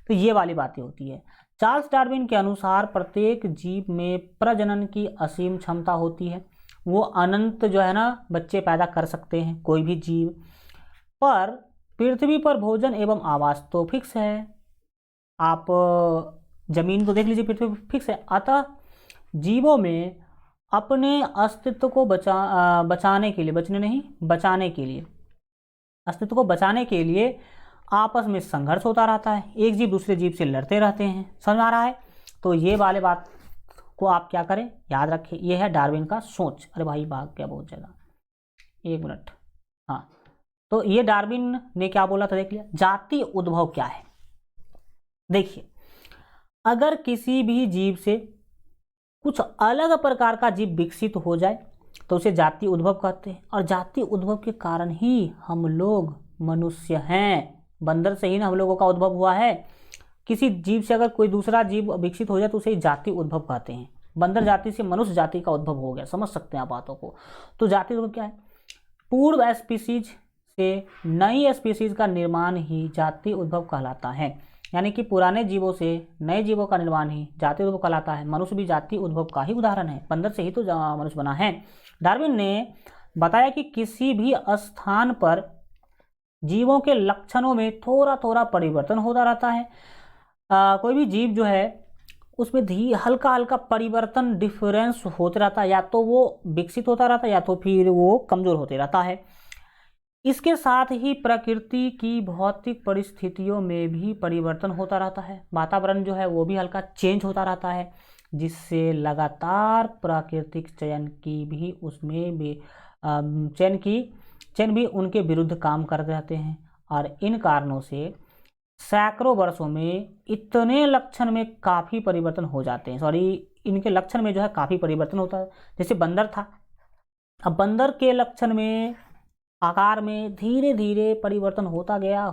तो ये वाली बातें होती है। चार्ल्स डार्विन के अनुसार प्रत्येक जीव में प्रजनन की असीम क्षमता होती है, वो अनंत जो है ना बच्चे पैदा कर सकते हैं कोई भी जीव, पर पृथ्वी पर भोजन एवं आवास तो फिक्स है। आप जमीन तो देख लीजिए, पृथ्वी फिक्स है, अतः जीवों में अपने अस्तित्व को बचाने के लिए, बचने नहीं बचाने के लिए, अस्तित्व को बचाने के लिए आपस में संघर्ष होता रहता है, एक जीव दूसरे जीव से लड़ते रहते हैं। समझ आ रहा है? तो ये वाले बात को आप क्या करें, याद रखें, ये है डार्विन का सोच। अरे भाई भाग गया बहुत जगह, एक मिनट। हाँ, तो ये डार्विन ने क्या बोला था, देख लिया। जाति उद्भव क्या है, देखिए, अगर किसी भी जीव से कुछ अलग प्रकार का जीव विकसित हो जाए तो उसे जाति उद्भव कहते हैं, और जाति उद्भव के कारण ही हम लोग मनुष्य हैं। बंदर से ही ना हम लोगों का उद्भव हुआ है। किसी जीव से अगर कोई दूसरा जीव विकसित हो जाए तो उसे जाति उद्भव कहते हैं। बंदर जाति से मनुष्य जाति का उद्भव हो गया, समझ सकते हैं आप बातों को। तो जाति उद्भव क्या है, पूर्व स्पीसीज से नई स्पीसीज का निर्माण ही जाति उद्भव कहलाता है। यानी कि पुराने जीवों से नए जीवों का निर्माण ही जाति उद्भव कहलाता है। मनुष्य भी जाति उद्भव का ही उदाहरण है, बंदर से ही तो मनुष्य बना है। डार्विन ने बताया कि किसी भी स्थान पर जीवों के लक्षणों में थोड़ा थोड़ा परिवर्तन होता रहता है। कोई भी जीव जो है उसमें हल्का हल्का परिवर्तन, डिफरेंस होते रहता है, या तो वो विकसित होता रहता है या तो फिर वो कमजोर होते रहता है। इसके साथ ही प्रकृति की भौतिक परिस्थितियों में भी परिवर्तन होता रहता है। वातावरण जो है वो भी हल्का चेंज होता रहता है, जिससे लगातार प्राकृतिक चयन की भी उसमें भी चयन भी उनके विरुद्ध काम करते रहते हैं। और इन कारणों से सैकड़ों वर्षों में इतने लक्षण में काफ़ी परिवर्तन हो जाते हैं, इनके लक्षण में जो है काफ़ी परिवर्तन होता है। जैसे बंदर था, अब बंदर के लक्षण में, आकार में धीरे धीरे परिवर्तन होता गया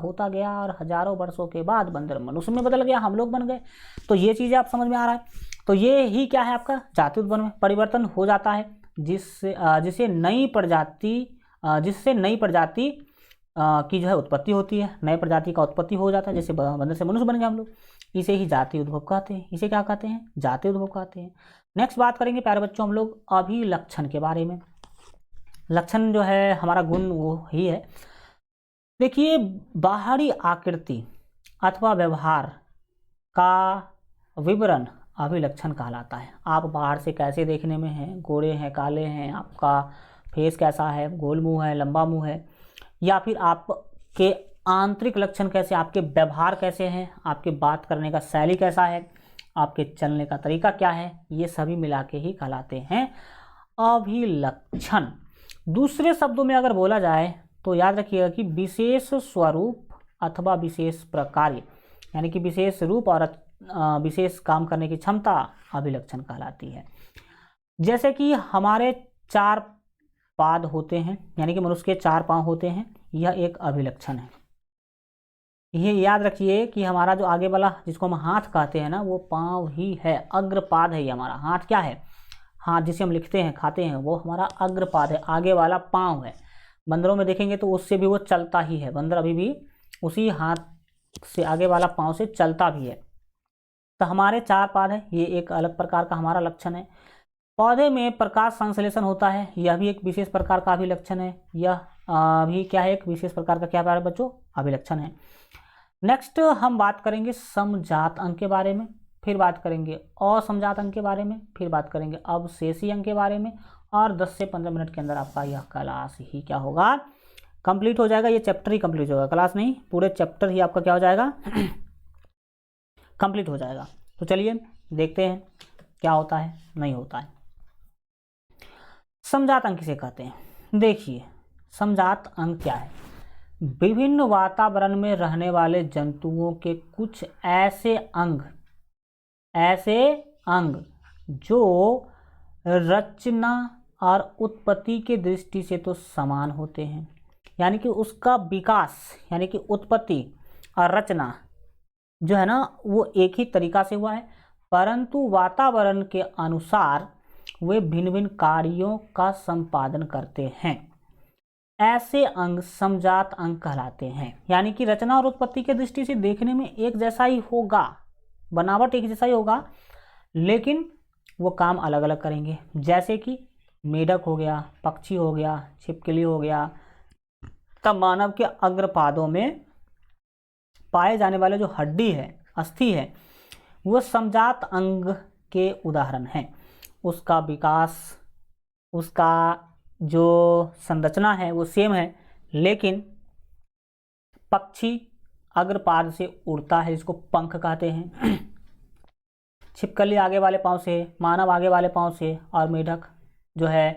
और हजारों वर्षों के बाद बंदर मनुष्य में बदल गया, हम लोग बन गए। तो ये चीज़ें आप समझ में आ रहा है। तो ये ही क्या है, आपका जाति उद्भव में परिवर्तन हो जाता है, जिससे नई प्रजाति की जो है उत्पत्ति होती है, नई प्रजाति का उत्पत्ति हो जाता है। जैसे बंदर से मनुष्य बन गए हम लोग, इसे ही जाति उद्भव कहते हैं। इसे क्या कहते हैं, जाति उद्भव कहते हैं। नेक्स्ट बात करेंगे प्यारे बच्चों हम लोग अभिलक्षण के बारे में। लक्षण जो है हमारा गुण वो ही है। देखिए, बाहरी आकृति अथवा व्यवहार का विवरण अभिलक्षण कहलाता है। आप बाहर से कैसे देखने में हैं, गोरे हैं, काले हैं, आपका फेस कैसा है, गोल मुंह है, लंबा मुंह है, या फिर आपके आंतरिक लक्षण कैसे, आपके व्यवहार कैसे हैं, आपके बात करने का शैली कैसा है, आपके चलने का तरीका क्या है, ये सभी मिला के ही कहलाते हैं अभिलक्षण। दूसरे शब्दों में अगर बोला जाए तो याद रखिएगा कि विशेष स्वरूप अथवा विशेष प्रकार, यानी कि विशेष रूप और विशेष काम करने की क्षमता अभिलक्षण कहलाती है। जैसे कि हमारे 4 पाद होते हैं, यानी कि मनुष्य के 4 पांव होते हैं, यह एक अभिलक्षण है। ये याद रखिए कि हमारा जो आगे वाला जिसको हम हाथ कहते हैं ना, वो पांव ही है, अग्रपाद है ये हमारा। हाथ क्या है, हाथ जिसे हम लिखते हैं खाते हैं, वो हमारा अग्रपाद है, आगे वाला पांव है। बंदरों में देखेंगे तो उससे भी वो चलता ही है, बंदर अभी भी उसी हाथ से आगे वाला पांव से चलता भी है। तो हमारे 4 पाद है, ये एक अलग प्रकार का हमारा लक्षण है। पौधे में प्रकाश संश्लेषण होता है, यह भी एक विशेष प्रकार का अभिलक्षण है। यह भी क्या है, एक विशेष प्रकार का क्या है बच्चों, अभिलक्षण है। नेक्स्ट हम बात करेंगे समजात अंग के बारे में, फिर बात करेंगे असमजात अंग के बारे में, फिर बात करेंगे अवशेषी अंग के बारे में, और 10 से 15 मिनट के अंदर आपका यह क्लास ही क्या होगा, कंप्लीट हो जाएगा। ये चैप्टर ही कंप्लीट होगा, क्लास नहीं, पूरे चैप्टर ही आपका क्या हो जाएगा कंप्लीट हो जाएगा। तो चलिए देखते हैं क्या होता है नहीं होता है। समजात अंग किसे कहते हैं, देखिए समजात अंग क्या है, विभिन्न वातावरण में रहने वाले जंतुओं के कुछ ऐसे अंग जो रचना और उत्पत्ति के दृष्टि से तो समान होते हैं, यानी कि उसका विकास यानी कि उत्पत्ति और रचना जो है ना वो एक ही तरीका से हुआ है, परंतु वातावरण के अनुसार वे भिन्न भिन्न कार्यों का संपादन करते हैं। ऐसे अंग समजात अंग कहलाते हैं, यानी कि रचना और उत्पत्ति के दृष्टि से देखने में एक जैसा ही होगा, बनावट एक जैसा ही होगा, लेकिन वो काम अलग अलग करेंगे। जैसे कि मेढक हो गया, पक्षी हो गया, छिपकली हो गया। तब मानव के अग्रपादों में पाए जाने वाले जो हड्डी है, अस्थि है, वो समजात अंग के उदाहरण हैं। उसका विकास, उसका जो संरचना है वो सेम है, लेकिन पक्षी अग्रपाद से उड़ता है जिसको पंख कहते हैं, छिपकली आगे वाले पांव से, मानव आगे वाले पांव से, और मेढक जो है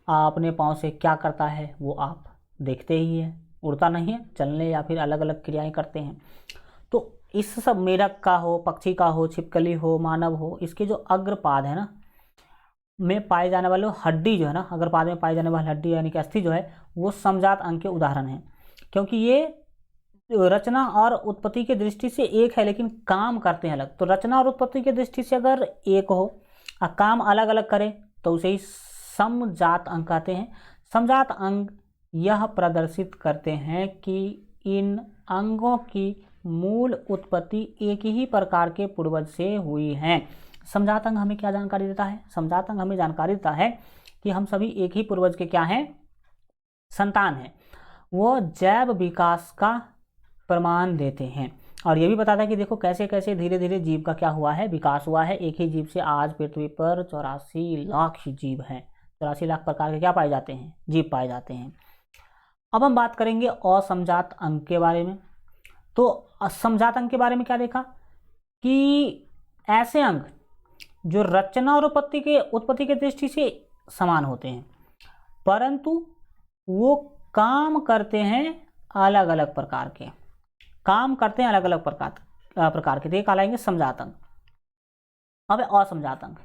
अपने पांव से क्या करता है वो आप देखते ही है, उड़ता नहीं है, चलने या फिर अलग अलग क्रियाएं करते हैं। तो इस सब मेढक का हो, पक्षी का हो, छिपकली हो, मानव हो, इसके जो अग्रपाद है ना में पाए जाने वाले हड्डी जो है ना, अग्रपाद में पाई जाने वाली हड्डी यानी कि अस्थि जो है वो समजात अंग के उदाहरण है, क्योंकि ये रचना और उत्पत्ति की दृष्टि से एक है लेकिन काम करते हैं अलग। तो रचना और उत्पत्ति की दृष्टि से अगर एक हो और काम अलग अलग करे तो उसे ही समजात अंग कहते हैं। समजात अंग यह प्रदर्शित करते हैं कि इन अंगों की मूल उत्पत्ति एक ही प्रकार के पूर्वज से हुई है। समजात अंग हमें क्या जानकारी देता है, समजात अंग हमें जानकारी देता है कि हम सभी एक ही पूर्वज के क्या हैं, संतान हैं। वो जैव विकास का प्रमाण देते हैं, और ये भी बताता है कि देखो कैसे कैसे धीरे धीरे जीव का क्या हुआ है, विकास हुआ है। एक ही जीव से आज पृथ्वी पर 84 लाख जीव हैं, 84 लाख प्रकार के क्या पाए जाते हैं, जीव पाए जाते हैं। अब हम बात करेंगे असमजात अंग के बारे में। तो असमजात अंग के बारे में क्या देखा कि ऐसे अंग जो रचना और उत्पत्ति के दृष्टि से समान होते हैं, परंतु वो काम करते हैं अलग अलग प्रकार के, तो ये कहलाएंगे समजात अंग। अब असमजात अंग,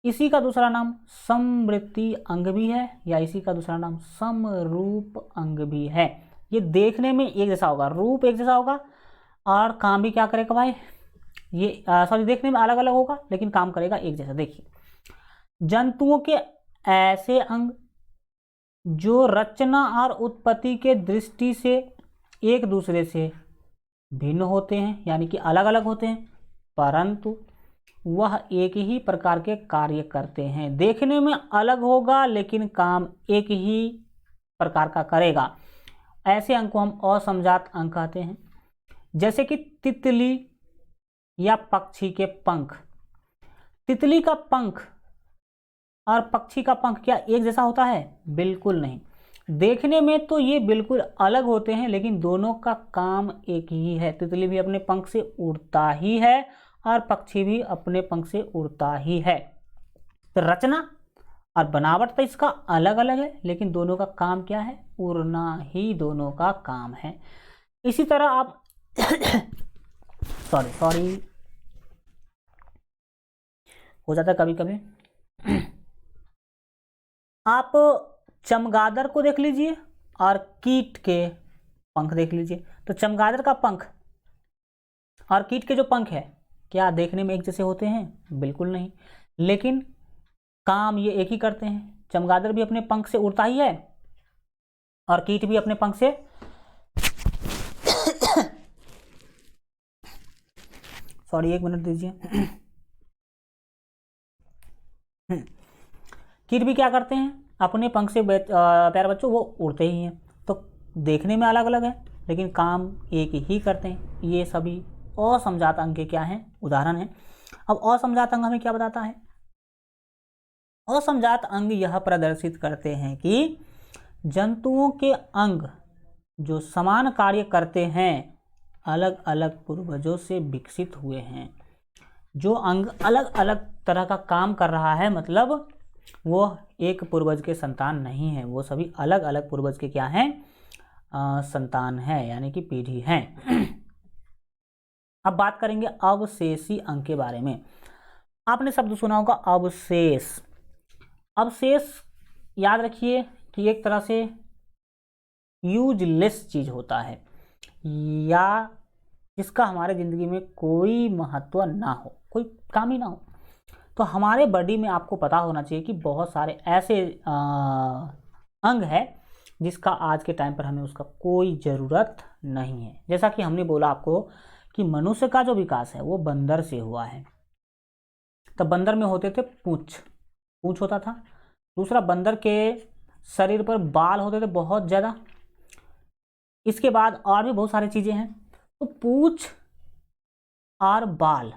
इसी का दूसरा नाम समवृत्ति अंग भी है, या इसी का दूसरा नाम समरूप अंग भी है। ये देखने में एक जैसा होगा, रूप एक जैसा होगा, और काम भी क्या करेगा भाई, ये देखने में अलग अलग होगा लेकिन काम करेगा एक जैसा। देखिए जंतुओं के ऐसे अंग जो रचना और उत्पत्ति के दृष्टि से एक दूसरे से भिन्न होते हैं, यानी कि अलग अलग होते हैं, परंतु वह एक ही प्रकार के कार्य करते हैं। देखने में अलग होगा लेकिन काम एक ही प्रकार का करेगा। ऐसे अंग को हम असमजात अंग कहते हैं। जैसे कि तितली या पक्षी के पंख, तितली का पंख और पक्षी का पंख क्या एक जैसा होता है, बिल्कुल नहीं। देखने में तो ये बिल्कुल अलग होते हैं, लेकिन दोनों का काम एक ही है। तितली भी अपने पंख से उड़ता ही है और पक्षी भी अपने पंख से उड़ता ही है। तो रचना और बनावट तो इसका अलग अलग है, लेकिन दोनों का काम क्या है? उड़ना ही दोनों का काम है। इसी तरह आप सॉरी हो जाता है कभी कभी। आप चमगादड़ को देख लीजिए और कीट के पंख देख लीजिए। तो चमगादड़ का पंख और कीट के जो पंख है, क्या देखने में एक जैसे होते हैं? बिल्कुल नहीं, लेकिन काम ये एक ही करते हैं। चमगादड़ भी अपने पंख से उड़ता ही है और कीट भी अपने पंख से सॉरी 1 मिनट दीजिए। कीट भी क्या करते हैं? अपने पंख से प्यारे बच्चों वो उड़ते ही हैं। तो देखने में अलग अलग है, लेकिन काम एक ही करते हैं। ये सभी असमजात अंग के क्या हैं? उदाहरण हैं। अब असमजात अंग हमें क्या बताता है? असमजात अंग यह प्रदर्शित करते हैं कि जंतुओं के अंग जो समान कार्य करते हैं अलग अलग पूर्वजों से विकसित हुए हैं। जो अंग अलग अलग तरह का काम कर रहा है, मतलब वो एक पूर्वज के संतान नहीं है, वो सभी अलग अलग पूर्वज के क्या हैं? संतान है, यानी कि पीढ़ी है। अब बात करेंगे अवशेषी अंग के बारे में। आपने शब्द सुना होगा अवशेष। अवशेष याद रखिए कि एक तरह से यूजलेस चीज होता है, या जिसका हमारे जिंदगी में कोई महत्व ना हो, कोई काम ही ना हो। तो हमारे बॉडी में आपको पता होना चाहिए कि बहुत सारे ऐसे अंग है जिसका आज के टाइम पर हमें उसका कोई ज़रूरत नहीं है। जैसा कि हमने बोला आपको कि मनुष्य का जो विकास है वो बंदर से हुआ है। तब बंदर में होते थे पूंछ होता था। दूसरा, बंदर के शरीर पर बाल होते थे बहुत ज़्यादा। इसके बाद और भी बहुत सारी चीज़ें हैं। तो पूंछ और बाल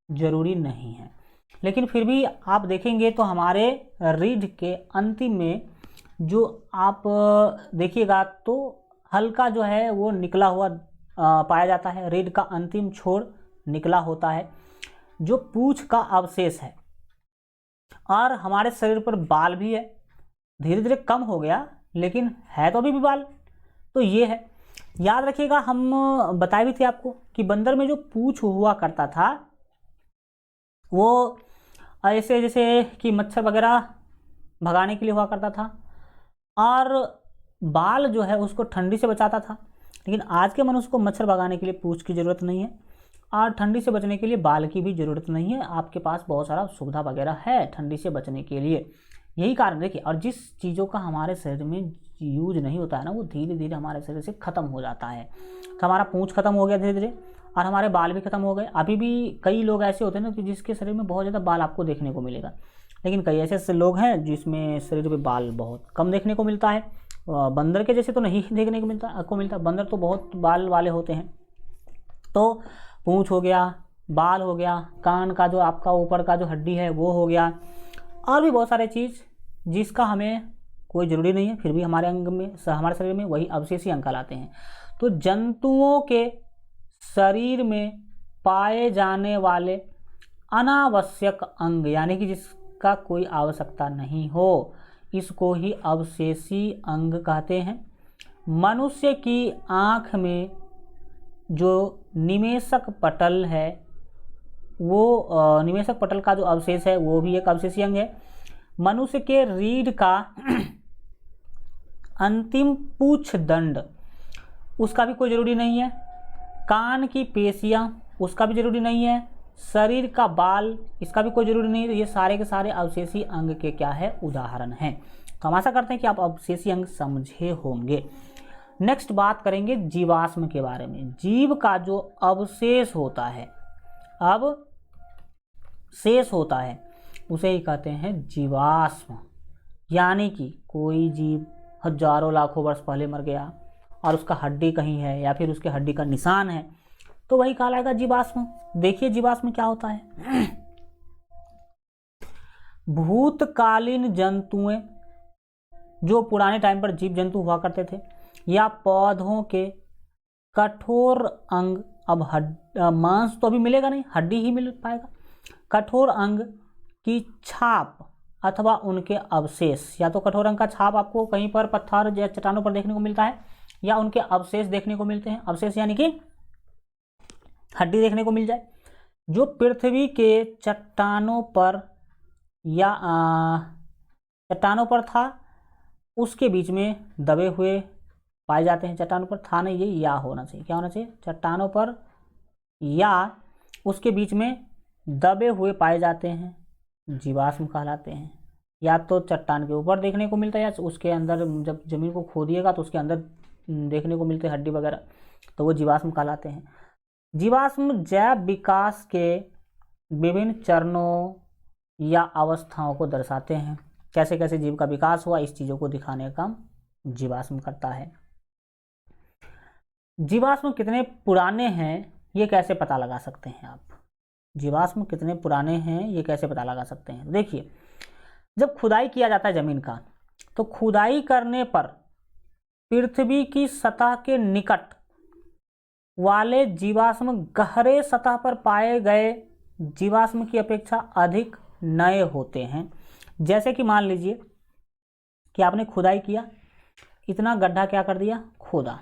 जरूरी नहीं है, लेकिन फिर भी आप देखेंगे तो हमारे रीढ़ के अंतिम में जो आप देखिएगा तो हल्का जो है वो निकला हुआ पाया जाता है। रीढ़ का अंतिम छोर निकला होता है, जो पूंछ का अवशेष है। और हमारे शरीर पर बाल भी है, धीरे धीरे कम हो गया, लेकिन है तो अभी भी बाल। तो ये है, याद रखिएगा। हम बताए भी थे आपको कि बंदर में जो पूंछ हुआ करता था वो ऐसे जैसे कि मच्छर वगैरह भगाने के लिए हुआ करता था, और बाल जो है उसको ठंडी से बचाता था। लेकिन आज के मनुष्य को मच्छर भगाने के लिए पूंछ की ज़रूरत नहीं है, और ठंडी से बचने के लिए बाल की भी ज़रूरत नहीं है। आपके पास बहुत सारा सुविधा वगैरह है ठंडी से बचने के लिए। यही कारण देखिए, और जिस चीज़ों का हमारे शरीर में यूज नहीं होता है ना, वो धीरे धीरे हमारे शरीर से ख़त्म हो जाता है। तो हमारा पूंछ खत्म हो गया धीरे धीरे, और हमारे बाल भी खत्म हो गए। अभी भी कई लोग ऐसे होते हैं ना कि जिसके शरीर में बहुत ज़्यादा बाल आपको देखने को मिलेगा, लेकिन कई ऐसे लोग हैं जिसमें शरीर पे बाल बहुत कम देखने को मिलता है। बंदर के जैसे तो नहीं देखने को मिलता। बंदर तो बहुत बाल वाले होते हैं। तो पूंछ हो गया, बाल हो गया, कान का जो आपका ऊपर का जो हड्डी है वो हो गया, और भी बहुत सारे चीज़ जिसका हमें कोई ज़रूरी नहीं है, फिर भी हमारे अंग में, हमारे शरीर में वही अवशेषी अंग कहलाते हैं। तो जंतुओं के शरीर में पाए जाने वाले अनावश्यक अंग, यानी कि जिसका कोई आवश्यकता नहीं हो, इसको ही अवशेषी अंग कहते हैं। मनुष्य की आँख में जो निमेषक पटल है, वो निमेषक पटल का जो अवशेष है वो भी एक अवशेषी अंग है। मनुष्य के रीढ़ का अंतिम पूछ दंड, उसका भी कोई ज़रूरी नहीं है। कान की पेशियाँ, उसका भी ज़रूरी नहीं है। शरीर का बाल, इसका भी कोई ज़रूरी नहीं है। ये सारे के सारे अवशेषी अंग के क्या है? उदाहरण हैं। तो हम आशा करते हैं कि आप अवशेषी अंग समझे होंगे। नेक्स्ट बात करेंगे जीवाश्म के बारे में। जीव का जो अवशेष होता है, अवशेष होता है, उसे ही कहते हैं जीवाश्म। यानी कि कोई जीव हजारों लाखों वर्ष पहले मर गया और उसका हड्डी कहीं है, या फिर उसके हड्डी का निशान है, तो वही कहलाएगा जीवाश्म। देखिए जीवाश्म क्या होता है। भूतकालीन जंतुएं जो पुराने टाइम पर जीव जंतु हुआ करते थे, या पौधों के कठोर अंग, अब मांस तो अभी मिलेगा नहीं, हड्डी ही मिल पाएगा, कठोर अंग की छाप अथवा उनके अवशेष, या तो कठोर अंग का छाप आपको कहीं पर पत्थर या चट्टानों पर देखने को मिलता है, या उनके अवशेष देखने को मिलते हैं, अवशेष यानी कि हड्डी देखने को मिल जाए, जो पृथ्वी के चट्टानों पर या चट्टानों पर था उसके बीच में दबे हुए पाए जाते हैं। चट्टानों पर था नहीं, ये या होना चाहिए, क्या होना चाहिए, चट्टानों पर या उसके बीच में दबे हुए पाए जाते हैं, जीवाश्म कहलाते हैं। या तो चट्टान के ऊपर देखने को मिलता है, या उसके अंदर जब जमीन को खोदिएगा तो उसके अंदर देखने को मिलते हैं हड्डी वगैरह, तो वो जीवाश्म कहलाते हैं। जीवाश्म जैव विकास के विभिन्न चरणों या अवस्थाओं को दर्शाते हैं। कैसे कैसे जीव का विकास हुआ, इस चीज़ों को दिखाने का काम जीवाश्म करता है। जीवाश्म कितने पुराने हैं ये कैसे पता लगा सकते हैं आप? जीवाश्म कितने पुराने हैं ये कैसे पता लगा सकते हैं? देखिए, जब खुदाई किया जाता है ज़मीन का, तो खुदाई करने पर पृथ्वी की सतह के निकट वाले जीवाश्म गहरे सतह पर पाए गए जीवाश्म की अपेक्षा अधिक नए होते हैं। जैसे कि मान लीजिए कि आपने खुदाई किया, इतना गड्ढा क्या कर दिया, खोदा,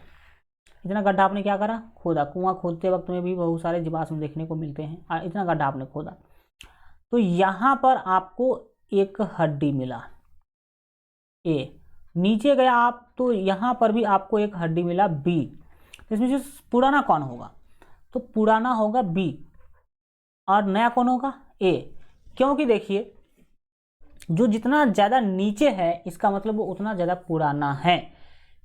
इतना गड्ढा आपने क्या करा, खोदा। कुआं खोदते वक्त में भी बहुत सारे जीवाश्म देखने को मिलते हैं, इतना गड्ढा आपने खोदा, तो यहाँ पर आपको एक हड्डी मिला ए, नीचे गया आप तो यहाँ पर भी आपको एक हड्डी मिला बी। इसमें से पुराना कौन होगा, तो पुराना होगा बी और नया कौन होगा, ए। क्योंकि देखिए, जो जितना ज़्यादा नीचे है इसका मतलब वो उतना ज़्यादा पुराना है,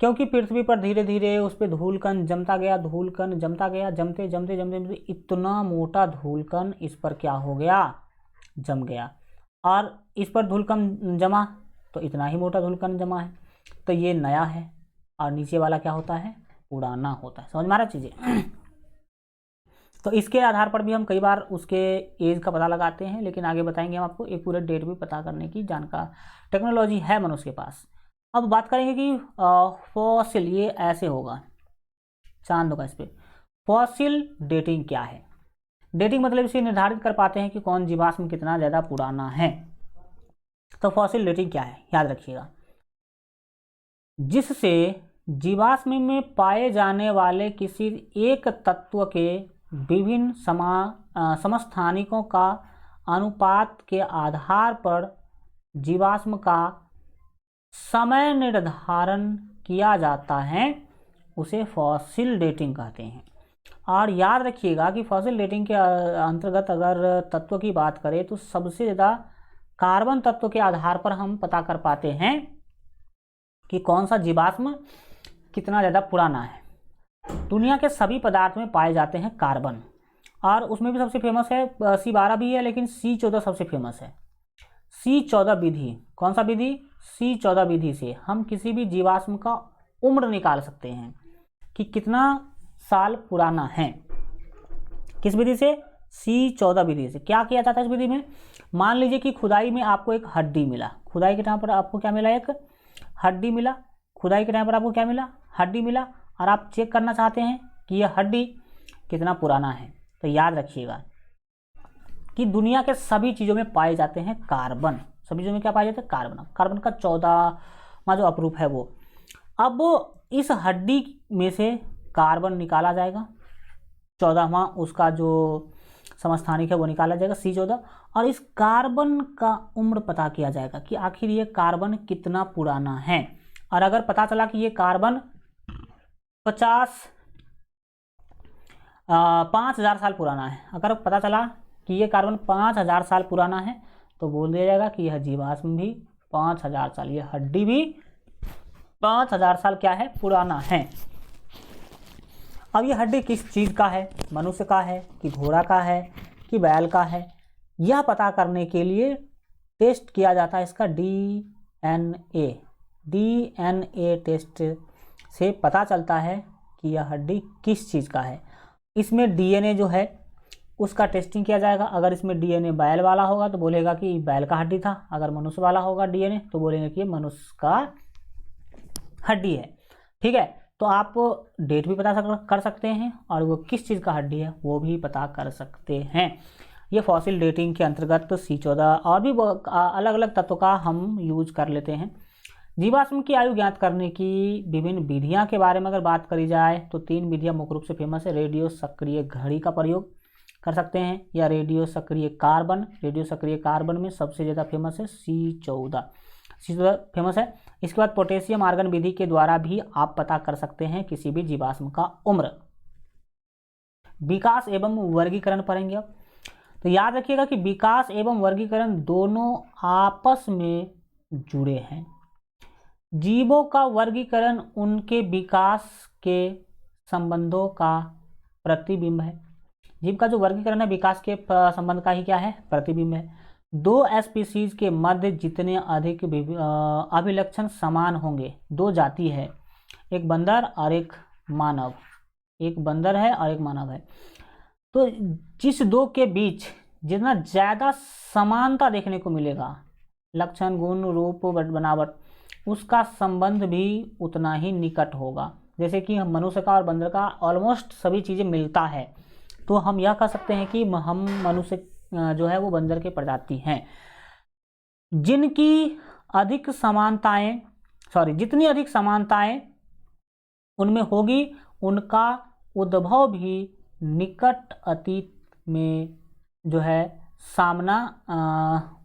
क्योंकि पृथ्वी पर धीरे धीरे उस पर धूलकण जमता गया, धूलकण जमता गया, जमते जमते जमते जमते इतना मोटा धूलकण इस पर क्या हो गया, जम गया, और इस पर धूलकण जमा तो इतना ही मोटा धूलकण जमा है, तो ये नया है, और नीचे वाला क्या होता है, पुराना होता है। समझ में आ रहा चीज़ें? तो इसके आधार पर भी हम कई बार उसके एज का पता लगाते हैं, लेकिन आगे बताएंगे हम आपको, एक पूरे डेट भी पता करने की जानकार टेक्नोलॉजी है मनुष्य के पास। अब बात करेंगे कि फॉसिल, ये ऐसे होगा, चांद होगा इस पर। फॉसिल डेटिंग क्या है? डेटिंग मतलब इसे निर्धारित कर पाते हैं कि कौन जीवाश्म कितना ज़्यादा पुराना है। तो फॉसिल डेटिंग क्या है, याद रखिएगा, जिससे जीवाश्म में पाए जाने वाले किसी एक तत्व के विभिन्न समस्थानिकों का अनुपात के आधार पर जीवाश्म का समय निर्धारण किया जाता है, उसे फॉसिल डेटिंग कहते हैं। और याद रखिएगा कि फॉसिल डेटिंग के अंतर्गत अगर तत्व की बात करें तो सबसे ज़्यादा कार्बन तत्व के आधार पर हम पता कर पाते हैं कि कौन सा जीवाश्म कितना ज़्यादा पुराना है। दुनिया के सभी पदार्थ में पाए जाते हैं कार्बन, और उसमें भी सबसे फेमस है C12 भी है, लेकिन C14 सबसे फेमस है। C14 विधि, कौन सा विधि, C14 विधि से हम किसी भी जीवाश्म का उम्र निकाल सकते हैं कि कितना साल पुराना है। किस विधि से, C14 विधि से। क्या किया जाता है इस विधि में, मान लीजिए कि खुदाई में आपको एक हड्डी मिला, खुदाई के टाइम पर आपको क्या मिला, एक हड्डी मिला, खुदाई के टाइम पर आपको क्या मिला, हड्डी मिला, और आप चेक करना चाहते हैं कि यह हड्डी कितना पुराना है। तो याद रखिएगा कि दुनिया के सभी चीज़ों में पाए जाते हैं कार्बन, सभी चीज़ों में क्या पाए जाते हैं, कार्बन। कार्बन का 14वां जो अपरूप है वो, अब इस हड्डी में से कार्बन निकाला जाएगा, 14वां उसका जो समस्थानिक है वो निकाला जाएगा C14, और इस कार्बन का उम्र पता किया जाएगा कि आखिर ये कार्बन कितना पुराना है। और अगर पता चला कि ये कार्बन 5000 साल पुराना है, अगर पता चला कि ये कार्बन 5000 साल पुराना है, तो बोल दिया जाएगा कि यह जीवाश्म भी 5000 साल, यह हड्डी भी 5000 साल क्या है, पुराना है। अब ये हड्डी किस चीज़ का है, मनुष्य का है कि घोड़ा का है कि बैल का है, यह पता करने के लिए टेस्ट किया जाता है इसका डीएनए टेस्ट से पता चलता है कि यह हड्डी किस चीज़ का है। इसमें डीएनए जो है उसका टेस्टिंग किया जाएगा। अगर इसमें डीएनए बैल वाला होगा तो बोलेगा कि बैल का हड्डी था, अगर मनुष्य वाला होगा डीएनए तो बोलेंगे कि ये मनुष्य का हड्डी है। ठीक है, तो आप डेट भी पता कर सकते हैं और वो किस चीज़ का हड्डी है वो भी पता कर सकते हैं। ये फॉसिल डेटिंग के अंतर्गत C14 और भी अलग अलग तत्वों का हम यूज कर लेते हैं। जीवाश्म की आयु ज्ञात करने की विभिन्न विधियां के बारे में अगर बात करी जाए तो 3 विधियां मुख्य रूप से फेमस है। रेडियो सक्रिय घड़ी का प्रयोग कर सकते हैं या रेडियो सक्रिय कार्बन। रेडियो सक्रिय कार्बन में सबसे ज़्यादा फेमस है C14 फेमस है। इसके बाद पोटेशियम आर्गन विधि के द्वारा भी आप पता कर सकते हैं किसी भी जीवाश्म का उम्र। विकास एवं वर्गीकरण पढ़ेंगे अब। तो याद रखिएगा कि विकास एवं वर्गीकरण दोनों आपस में जुड़े हैं। जीवों का वर्गीकरण उनके विकास के संबंधों का प्रतिबिंब है। जीव का जो वर्गीकरण है विकास के संबंध का ही क्या है, प्रतिबिंब है। 2 स्पीसीज के मध्य जितने अधिक अभिलक्षण समान होंगे, 2 जाति है, एक बंदर और एक मानव, एक बंदर है और एक मानव है, तो जिस 2 के बीच जितना ज़्यादा समानता देखने को मिलेगा, लक्षण, गुण, रूप, बनावट, उसका संबंध भी उतना ही निकट होगा। जैसे कि हम मनुष्य का और बंदर का ऑलमोस्ट सभी चीज़ें मिलता है, तो हम यह कह सकते हैं कि हम मनुष्य जो है वो बंदर के प्रजाति हैं। जितनी अधिक समानताएं उनमें होगी, उनका उद्भव भी निकट अतीत में जो है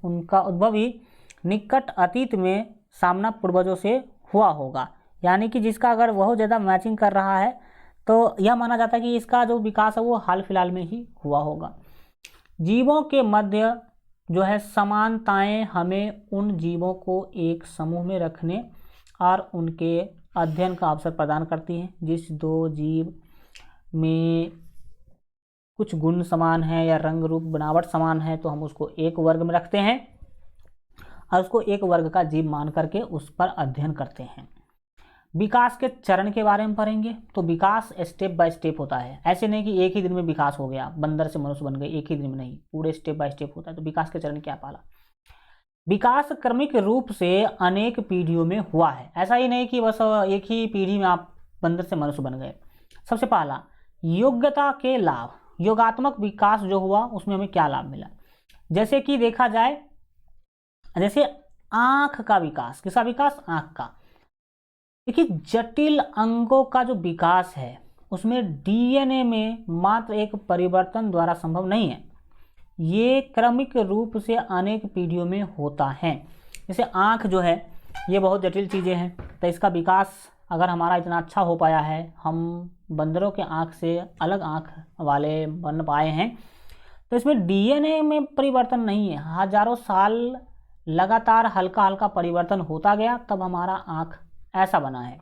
उनका उद्भव भी निकट अतीत में सामना पूर्वजों से हुआ होगा। यानी कि जिसका अगर बहुत ज़्यादा मैचिंग कर रहा है तो यह माना जाता है कि इसका जो विकास है वो हाल फिलहाल में ही हुआ होगा। जीवों के मध्य जो है समानताएं हमें उन जीवों को एक समूह में रखने और उनके अध्ययन का अवसर प्रदान करती हैं। जिस 2 जीव में कुछ गुण समान है या रंग, रूप, बनावट समान है तो हम उसको एक वर्ग में रखते हैं और उसको एक वर्ग का जीव मान करके उस पर अध्ययन करते हैं। विकास के चरण के बारे में पढ़ेंगे। तो विकास स्टेप बाय स्टेप होता है, ऐसे नहीं कि एक ही दिन में विकास हो गया, बंदर से मनुष्य बन गए, एक ही दिन में नहीं, पूरे स्टेप बाय स्टेप होता है। तो विकास के चरण क्या पाला? विकास क्रमिक रूप से अनेक पीढ़ियों में हुआ है, ऐसा ही नहीं कि बस एक ही पीढ़ी में आप बंदर से मनुष्य बन गए। सबसे पहला योग्यता के लाभ, योगात्मक विकास जो हुआ उसमें हमें क्या लाभ मिला? जैसे कि देखा जाए, जैसे आंख का विकास, किसका विकास? आंख का। देखिए जटिल अंगों का जो विकास है उसमें डीएनए में मात्र एक परिवर्तन द्वारा संभव नहीं है, ये क्रमिक रूप से अनेक पीढ़ियों में होता है। जैसे आँख जो है ये बहुत जटिल चीज़ें हैं, तो इसका विकास अगर हमारा इतना अच्छा हो पाया है, हम बंदरों के आँख से अलग आँख वाले बन पाए हैं, तो इसमें डीएनए में परिवर्तन नहीं है, हजारों साल लगातार हल्का हल्का परिवर्तन होता गया तब हमारा आँख ऐसा बना है।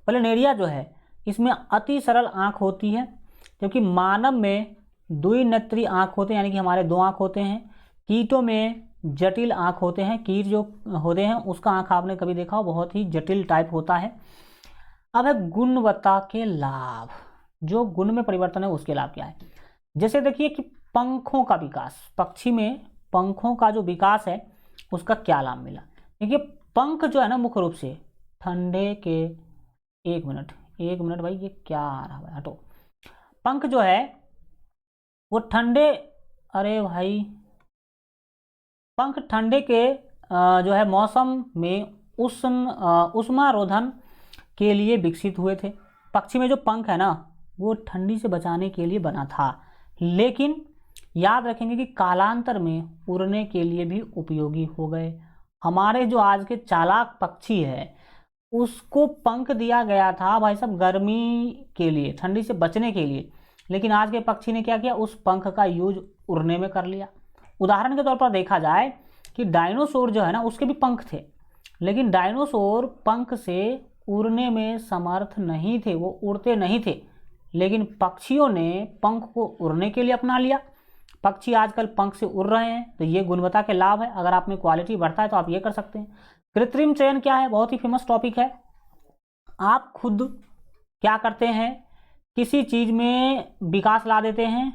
प्लेनेरिया जो है इसमें अति सरल आँख होती है, क्योंकि मानव में द्विनेत्री आँख होते हैं, यानी कि हमारे 2 आँख होते हैं। कीटों में जटिल आँख होते हैं, कीट जो होते हैं उसका आँख आपने कभी देखा हो, बहुत ही जटिल टाइप होता है। अब है गुणवत्ता के लाभ, जो गुण में परिवर्तन है उसके लाभ क्या है? जैसे देखिए कि पंखों का विकास, पक्षी में पंखों का जो विकास है उसका क्या लाभ मिला? देखिए पंख जो है ना मुख्य रूप से ठंडे के, एक मिनट भाई, ये क्या आ रहा है, हटो। पंख जो है वो ठंडे, अरे भाई, पंख ठंडे के जो है मौसम में उष्मारोधन के लिए विकसित हुए थे। पक्षी में जो पंख है ना वो ठंडी से बचाने के लिए बना था, लेकिन याद रखेंगे कि कालांतर में उड़ने के लिए भी उपयोगी हो गए। हमारे जो आज के चालाक पक्षी है उसको पंख दिया गया था भाई साहब गर्मी के लिए, ठंडी से बचने के लिए, लेकिन आज के पक्षी ने क्या किया, उस पंख का यूज उड़ने में कर लिया। उदाहरण के तौर पर देखा जाए कि डायनासोर जो है ना उसके भी पंख थे, लेकिन डायनासोर पंख से उड़ने में समर्थ नहीं थे, वो उड़ते नहीं थे, लेकिन पक्षियों ने पंख को उड़ने के लिए अपना लिया। पक्षी आजकल पंख से उड़ रहे हैं, तो ये गुणवत्ता के लाभ है। अगर आप में क्वालिटी बढ़ता है तो आप ये कर सकते हैं। कृत्रिम चयन क्या है? बहुत ही फेमस टॉपिक है। आप खुद क्या करते हैं, किसी चीज़ में विकास ला देते हैं,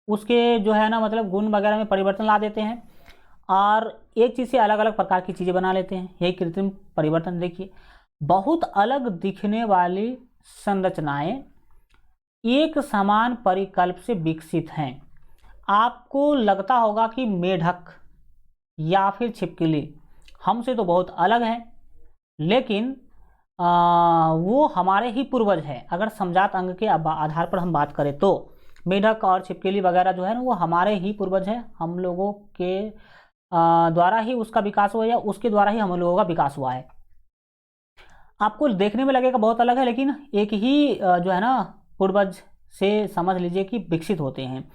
उसके जो है ना मतलब गुण वगैरह में परिवर्तन ला देते हैं, और एक चीज़ से अलग अलग प्रकार की चीज़ें बना लेते हैं। यही कृत्रिम परिवर्तन। देखिए, बहुत अलग दिखने वाली संरचनाएं एक समान परिकल्प से विकसित हैं। आपको लगता होगा कि मेढक या फिर छिपकली हमसे तो बहुत अलग है, लेकिन वो हमारे ही पूर्वज हैं। अगर समजात अंग के आधार पर हम बात करें तो मेढक और छिपकली वगैरह जो है ना, वो हमारे ही पूर्वज हैं। हम लोगों के द्वारा ही उसका विकास हुआ, या उसके द्वारा ही हम लोगों का विकास हुआ है। आपको देखने में लगेगा बहुत अलग है, लेकिन एक ही जो है ना पूर्वज से समझ लीजिए कि विकसित होते हैं।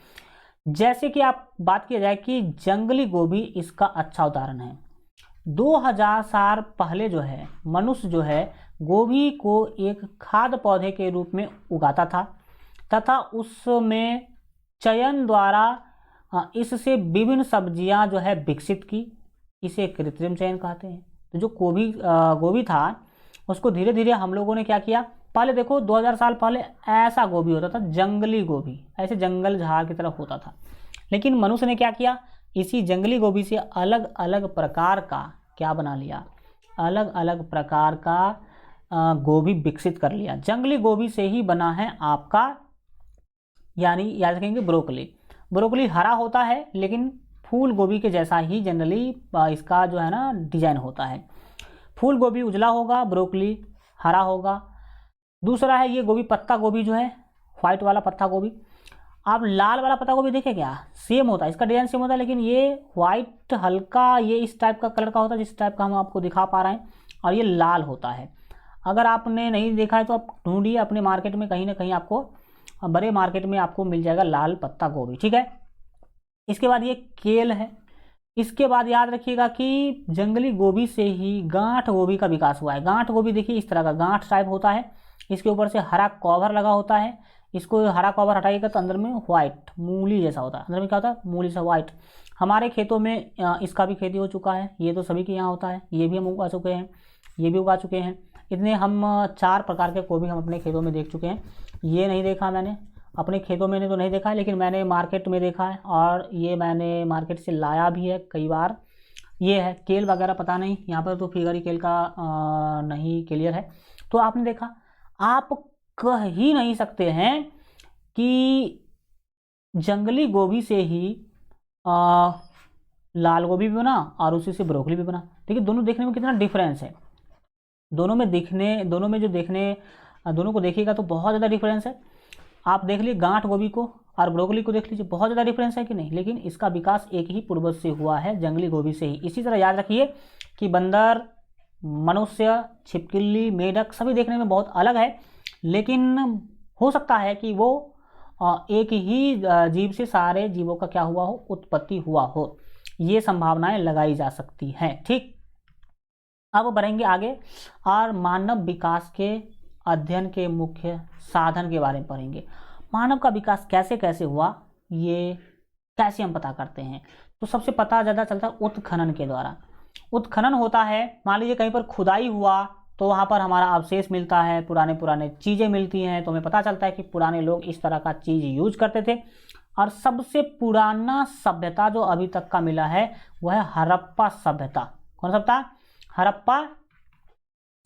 जैसे कि आप बात किया जाए कि जंगली गोभी इसका अच्छा उदाहरण है। 2000 साल पहले जो है मनुष्य जो है गोभी को एक खाद्य पौधे के रूप में उगाता था, तथा उसमें चयन द्वारा इससे विभिन्न सब्जियां जो है विकसित की। इसे कृत्रिम चयन कहते हैं। तो जो गोभी था, उसको धीरे धीरे हम लोगों ने क्या किया, पहले देखो 2000 साल पहले ऐसा गोभी होता था, जंगली गोभी, ऐसे जंगल झाड़ की तरफ होता था। लेकिन मनुष्य ने क्या किया, इसी जंगली गोभी से अलग अलग प्रकार का क्या बना लिया, अलग अलग प्रकार का गोभी विकसित कर लिया। जंगली गोभी से ही बना है आपका, यानी याद रखेंगे, ब्रोकली। ब्रोकली हरा होता है, लेकिन फूल गोभी के जैसा ही जनरली इसका जो है ना डिजाइन होता है। फूल गोभी उजला होगा, ब्रोकली हरा होगा। दूसरा है ये गोभी, पत्ता गोभी जो है, व्हाइट वाला पत्ता गोभी। आप लाल वाला पत्ता गोभी देखें क्या, सेम होता है, इसका डिजाइन सेम होता है, लेकिन ये व्हाइट हल्का ये इस टाइप का कलर का होता है, जिस टाइप का हम आपको दिखा पा रहे हैं, और ये लाल होता है। अगर आपने नहीं देखा है तो आप ढूंढिए अपने मार्केट में, कहीं ना कहीं आपको, बड़े मार्केट में आपको मिल जाएगा लाल पत्ता गोभी। ठीक है। इसके बाद ये केल है। इसके बाद याद रखिएगा कि जंगली गोभी से ही गांठ गोभी का विकास हुआ है। गांठ गोभी देखिए इस तरह का गांठ टाइप होता है, इसके ऊपर से हरा कवर लगा होता है। इसको हरा कवर हटाइएगा तो अंदर में व्हाइट मूली जैसा होता है, अंदर में क्या होता है, मूली सा व्हाइट। हमारे खेतों में इसका भी खेती हो चुका है, ये तो सभी के यहाँ होता है, ये भी हम उगा चुके हैं, ये भी उगा चुके हैं। इतने हम 4 प्रकार के गोभी हम अपने खेतों में देख चुके हैं। ये नहीं देखा मैंने अपने खेतों में, तो नहीं देखा है, लेकिन मैंने मार्केट में देखा है, और ये मैंने मार्केट से लाया भी है कई बार। ये है केल वगैरह, पता नहीं, यहाँ पर तो फिगर ही केल का नहीं क्लियर है। तो आपने देखा, आप कह ही नहीं सकते हैं कि जंगली गोभी से ही लाल गोभी भी बना और उसी से ब्रोकली भी बना। देखिए दोनों देखने में कितना डिफरेंस है, दोनों में दोनों को देखिएगा तो बहुत ज़्यादा डिफरेंस है। आप देख लीजिए गांठ गोभी को और ब्रोकली को देख लीजिए, बहुत ज़्यादा डिफरेंस है कि नहीं, लेकिन इसका विकास एक ही पूर्वज से हुआ है, जंगली गोभी से ही। इसी तरह याद रखिए कि बंदर, मनुष्य, छिपकली, मेढक सभी देखने में बहुत अलग है, लेकिन हो सकता है कि वो एक ही जीव से सारे जीवों का क्या हुआ हो, उत्पत्ति हुआ हो। ये संभावनाएं लगाई जा सकती हैं। ठीक, अब बढ़ेंगे आगे और मानव विकास के अध्ययन के मुख्य साधन के बारे में पढ़ेंगे। मानव का विकास कैसे कैसे हुआ, ये कैसे हम पता करते हैं। तो सबसे पता ज़्यादा चलता है उत्खनन के द्वारा। उत्खनन होता है, मान लीजिए कहीं पर खुदाई हुआ तो वहाँ पर हमारा अवशेष मिलता है, पुराने चीज़ें मिलती हैं, तो हमें पता चलता है कि पुराने लोग इस तरह का चीज़ यूज करते थे। और सबसे पुराना सभ्यता जो अभी तक का मिला है वह है हड़प्पा सभ्यता। कौन सभ्यता? हड़प्पा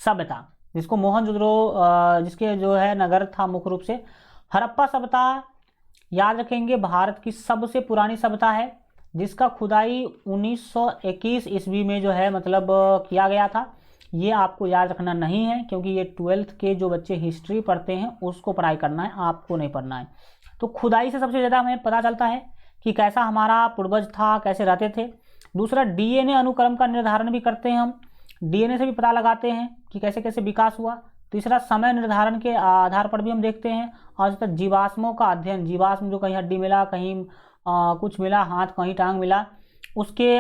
सभ्यता, जिसको मोहनजोदड़ो जिसके जो है नगर था मुख्य रूप से। हड़प्पा सभ्यता याद रखेंगे भारत की सबसे पुरानी सभ्यता है, जिसका खुदाई 1921 ईस्वी में जो है मतलब किया गया था। ये आपको याद रखना नहीं है, क्योंकि ये 12th के जो बच्चे हिस्ट्री पढ़ते हैं उसको पढ़ाई करना है, आपको नहीं पढ़ना है। तो खुदाई से सबसे ज़्यादा हमें पता चलता है कि कैसा हमारा पूर्वज था, कैसे रहते थे। दूसरा, डीएनए अनुक्रम का निर्धारण भी करते हैं हम, डीएनए से भी पता लगाते हैं कि कैसे कैसे विकास हुआ। तीसरा, समय निर्धारण के आधार पर भी हम देखते हैं। और जीवाश्मों का अध्ययन, जीवाश्म जो कहीं हड्डी मिला, कहीं कुछ मिला, हाथ कहीं टांग मिला, उसके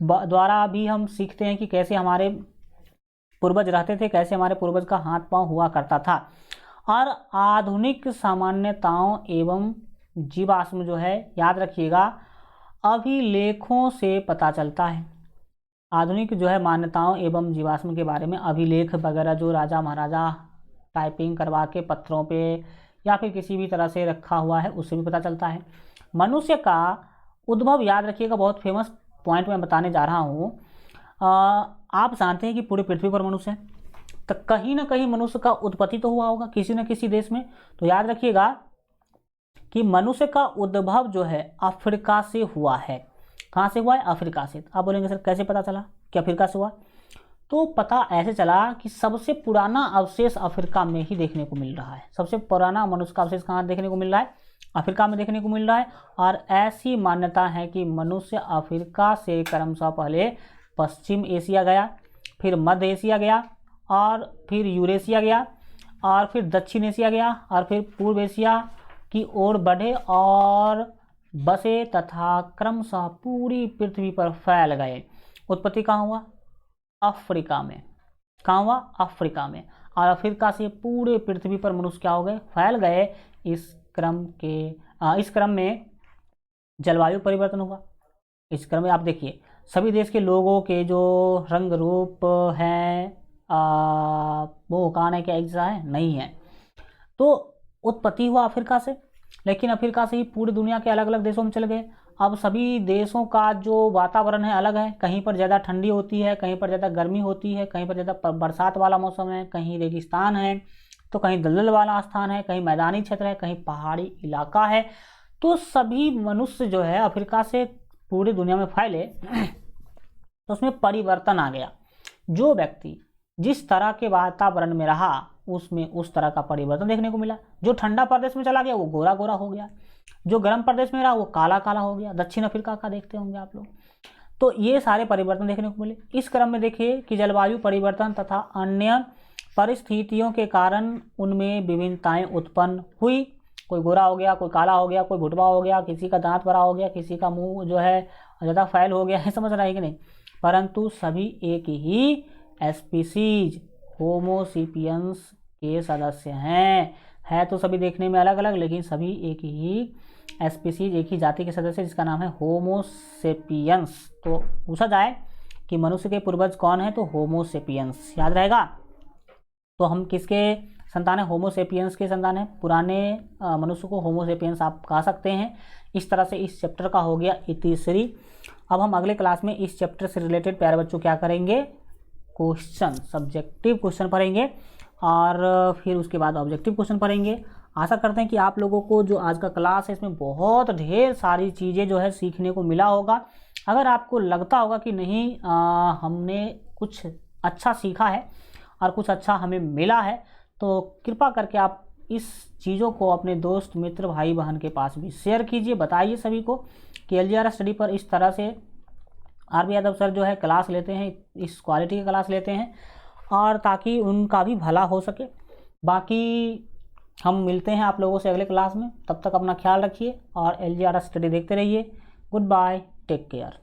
द्वारा भी हम सीखते हैं कि कैसे हमारे पूर्वज रहते थे, कैसे हमारे पूर्वज का हाथ पांव हुआ करता था। और आधुनिक सामान्यताओं एवं जीवाश्म जो है याद रखिएगा अभिलेखों से पता चलता है। आधुनिक जो है मान्यताओं एवं जीवाश्म के बारे में अभिलेख वगैरह जो राजा महाराजा टाइपिंग करवा के पत्थरों पे या फिर किसी भी तरह से रखा हुआ है, उससे भी पता चलता है। मनुष्य का उद्भव याद रखिएगा बहुत फेमस पॉइंट मैं बताने जा रहा हूँ, आप जानते हैं कि पूरे पृथ्वी पर मनुष्य है, तो कहीं ना कहीं मनुष्य का उत्पत्ति तो हुआ होगा किसी न किसी देश में। तो याद रखिएगा कि मनुष्य का उद्भव जो है अफ्रीका से हुआ है। कहाँ से हुआ है? अफ्रीका से। आप बोलेंगे सर कैसे पता चला कि अफ्रीका से हुआ? तो पता ऐसे चला कि सबसे पुराना अवशेष अफ्रीका में ही देखने को मिल रहा है। सबसे पुराना मनुष्य का अवशेष कहाँ देखने को मिल रहा है? अफ्रीका में देखने को मिल रहा है। और ऐसी मान्यता है कि मनुष्य अफ्रीका से क्रमशः पहले पश्चिम एशिया गया, फिर मध्य एशिया गया, और फिर यूरेशिया गया, और फिर दक्षिण एशिया गया, और फिर पूर्व एशिया की ओर बढ़े और बसे तथा क्रमशः पूरी पृथ्वी पर फैल गए। उत्पत्ति कहाँ हुआ? अफ्रीका में। कहाँ हुआ? अफ्रीका में। और अफ्रीका से पूरे पृथ्वी पर मनुष्य क्या हो गए? फैल गए। इस क्रम में जलवायु परिवर्तन हुआ। इस क्रम में आप देखिए सभी देश के लोगों के जो रंग रूप हैं वो कहाँ है? क्या एक जैसा है? नहीं है। तो उत्पत्ति हुआ अफ्रीका से, लेकिन अफ्रीका से ही पूरी दुनिया के अलग अलग देशों में चले गए। अब सभी देशों का जो वातावरण है अलग है। कहीं पर ज़्यादा ठंडी होती है, कहीं पर ज़्यादा गर्मी होती है, कहीं पर ज़्यादा बरसात वाला मौसम है, कहीं रेगिस्तान है, तो कहीं दलदल वाला स्थान है, कहीं मैदानी क्षेत्र है, कहीं पहाड़ी इलाका है। तो सभी मनुष्य जो है अफ्रीका से पूरी दुनिया में फैले तो उसमें परिवर्तन आ गया। जो व्यक्ति जिस तरह के वातावरण में रहा उसमें उस तरह का परिवर्तन देखने को मिला। जो ठंडा प्रदेश में चला गया वो गोरा गोरा हो गया, जो गर्म प्रदेश में रहा वो काला काला हो गया। दक्षिण अफ्रीका का देखते होंगे आप लोग। तो ये सारे परिवर्तन देखने को मिले। इस क्रम में देखिए कि जलवायु परिवर्तन तथा अन्य परिस्थितियों के कारण उनमें विभिन्नताएं उत्पन्न हुई। कोई गोरा हो गया, कोई काला हो गया, कोई भुटवा हो गया, किसी का दांत बड़ा हो गया, किसी का मुंह जो है ज़्यादा फैल हो गया है। समझ रहा है कि नहीं? परंतु सभी एक ही स्पीसीज होमोसेपियंस के सदस्य हैं। है तो सभी देखने में अलग अलग, लेकिन सभी एक ही स्पीसीज, एक ही जाति के सदस्य, जिसका नाम है होमोसेपियंस। तो पूछा जाए कि मनुष्य के पूर्वज कौन है तो होमोसेपियंस। याद रहेगा। तो हम किसके संतान है? होमोसेपियंस के संतान है। पुराने मनुष्य को होमोसेपियंस आप कह सकते हैं। इस तरह से इस चैप्टर का हो गया इतिश्री। अब हम अगले क्लास में इस चैप्टर से रिलेटेड प्यारे बच्चों क्या करेंगे? क्वेश्चन, सब्जेक्टिव क्वेश्चन पढ़ेंगे, और फिर उसके बाद ऑब्जेक्टिव क्वेश्चन पढ़ेंगे। आशा करते हैं कि आप लोगों को जो आज का क्लास है इसमें बहुत ढेर सारी चीज़ें जो है सीखने को मिला होगा। अगर आपको लगता होगा कि नहीं हमने कुछ अच्छा सीखा है और कुछ अच्छा हमें मिला है, तो कृपा करके आप इस चीज़ों को अपने दोस्त मित्र भाई बहन के पास भी शेयर कीजिए। बताइए सभी को कि एलजीआरएस स्टडी पर इस तरह से आरबी यादव सर जो है क्लास लेते हैं, इस क्वालिटी की क्लास लेते हैं, और ताकि उनका भी भला हो सके। बाकी हम मिलते हैं आप लोगों से अगले क्लास में। तब तक अपना ख्याल रखिए और एलजीआरएस स्टडी देखते रहिए। Goodbye, take care.